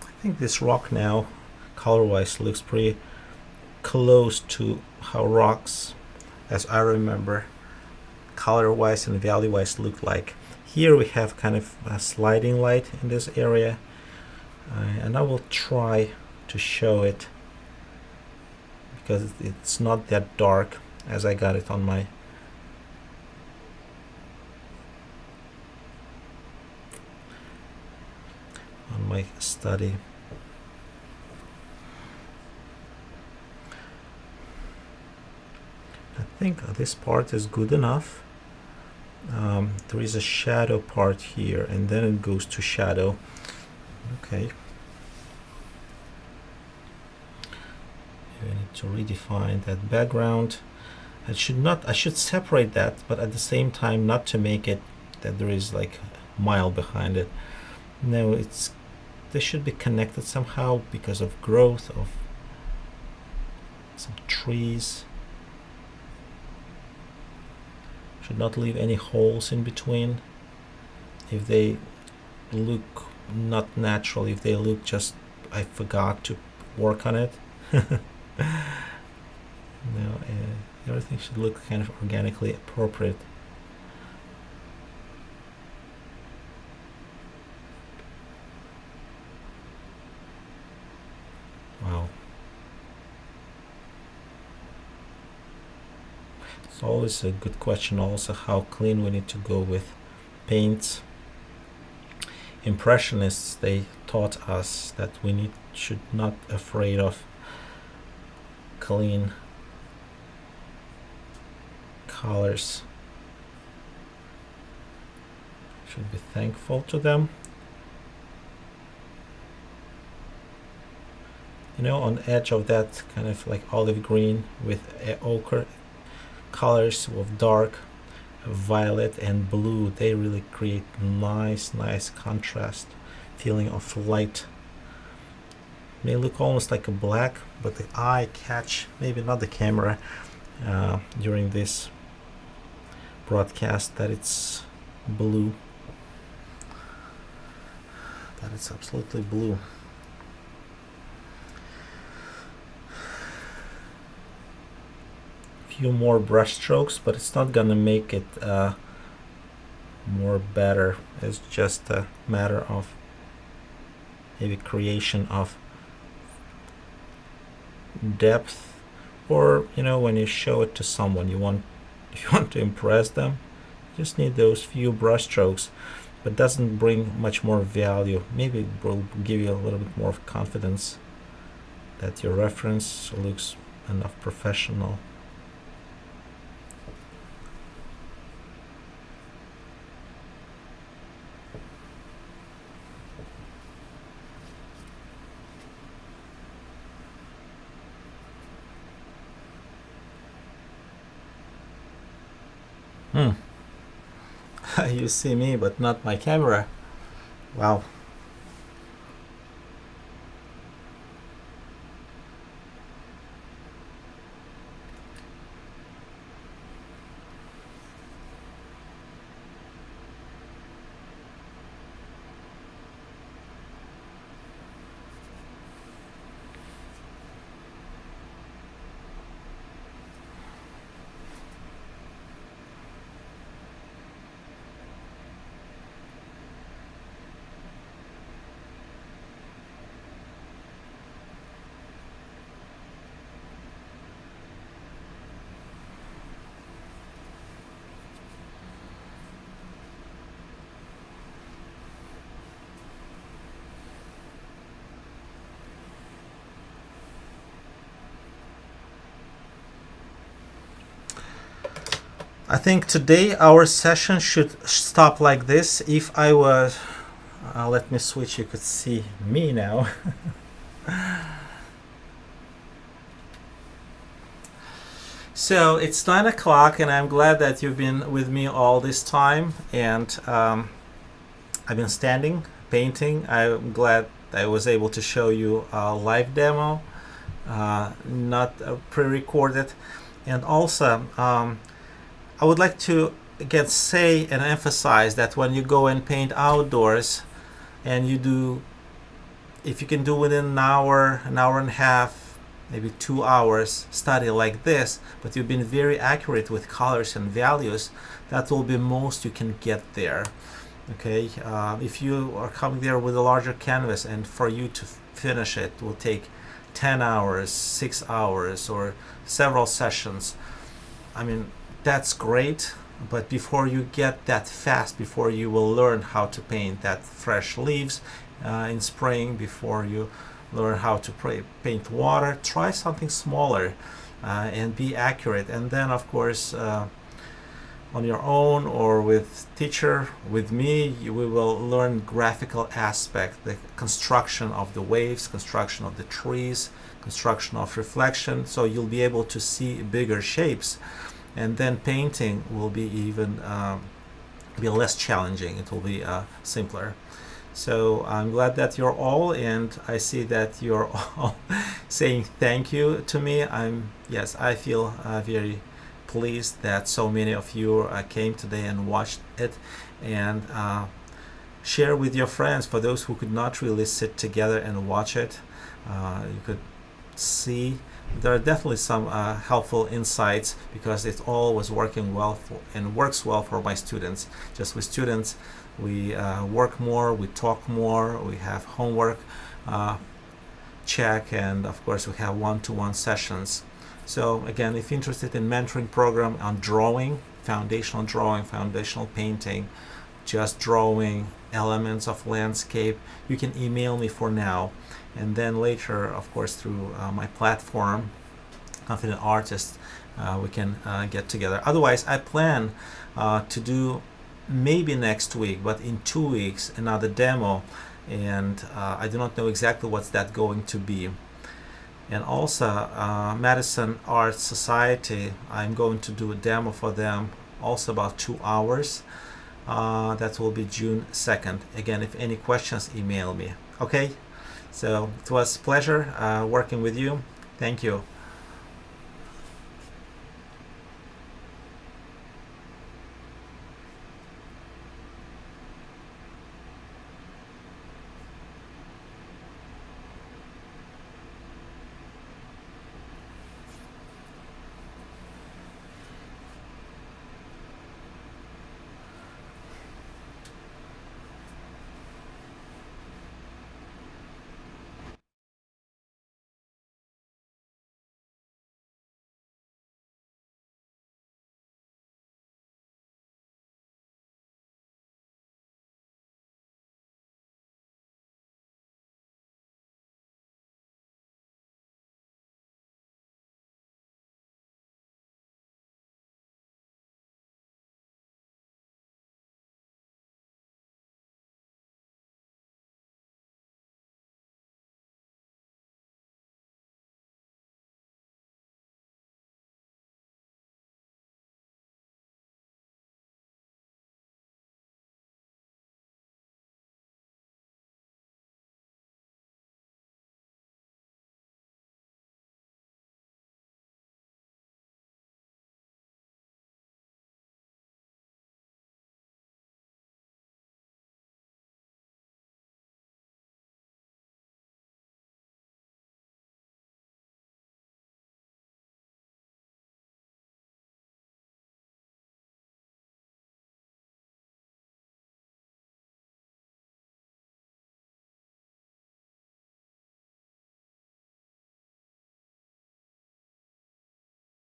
A: I think this rock now, color-wise, looks pretty close to how rocks, as I remember, color-wise and value-wise look like. Here we have kind of a sliding light in this area, and I will try to show it because it's not that dark as I got it on my study. I think this part is good enough. There is a shadow part here, and then it goes to shadow. Okay. We need to redefine that background. I should separate that, but at the same time not to make it that there is like a mile behind it. No, they should be connected somehow because of growth of some trees. Should not leave any holes in between. If they look not natural, if they look just I forgot to work on it. No, everything should look kind of organically appropriate. Wow. It's always a good question also how clean we need to go with paints. Impressionists, they taught us that we should not afraid of clean colors. Should be thankful to them. You know, on the edge of that kind of like olive green with ochre colors of dark violet and blue, they really create nice contrast, feeling of light. May look almost like a black, but the eye catch, maybe not the camera, during this broadcast, that it's blue, that it's absolutely blue. Few more brush strokes, but it's not gonna make it more better. It's just a matter of maybe creation of depth, or you know, when you show it to someone, if you want to impress them, you just need those few brush strokes, but doesn't bring much more value. Maybe it will give you a little bit more of confidence that your reference looks enough professional. You see me, but not my camera. Wow. I think today our session should stop like this. If I was, let me switch, you could see me now. So it's 9 o'clock, and I'm glad that you've been with me all this time. And I've been standing, painting. I'm glad I was able to show you a live demo, not pre-recorded. And also, I would like to again say and emphasize that when you go and paint outdoors, and you do, if you can do within an hour and a half, maybe 2 hours study like this, but you've been very accurate with colors and values, that will be most you can get there. Okay, if you are coming there with a larger canvas, and for you to finish it will take 10 hours, 6 hours, or several sessions, I mean, that's great, but before you get that fast, before you will learn how to paint that fresh leaves in spring, before you learn how to paint water, try something smaller and be accurate. And then of course on your own or with teacher, with me, we will learn graphical aspect, the construction of the waves, construction of the trees, construction of reflection, so you'll be able to see bigger shapes. And then painting will be even be less challenging. It will be simpler. So I'm glad that you're all, and I see that you're all saying thank you to me. Yes, I feel very pleased that so many of you came today and watched it, and share with your friends. For those who could not really sit together and watch it, you could see there are definitely some helpful insights, because it all was working well for and works well for my students. Just with students, we work more, we talk more, we have homework check, and of course we have one-to-one sessions. So again, if you're interested in mentoring program on drawing, foundational painting, just drawing elements of landscape, you can email me for now. And then later, of course, through my platform, Confident Artist, we can get together. Otherwise, I plan to do maybe next week, but in 2 weeks, another demo. And I do not know exactly what's that going to be. And also, Madison Art Society, I'm going to do a demo for them, also about 2 hours. That will be June 2nd. Again, if any questions, email me. Okay? So it was a pleasure working with you. Thank you.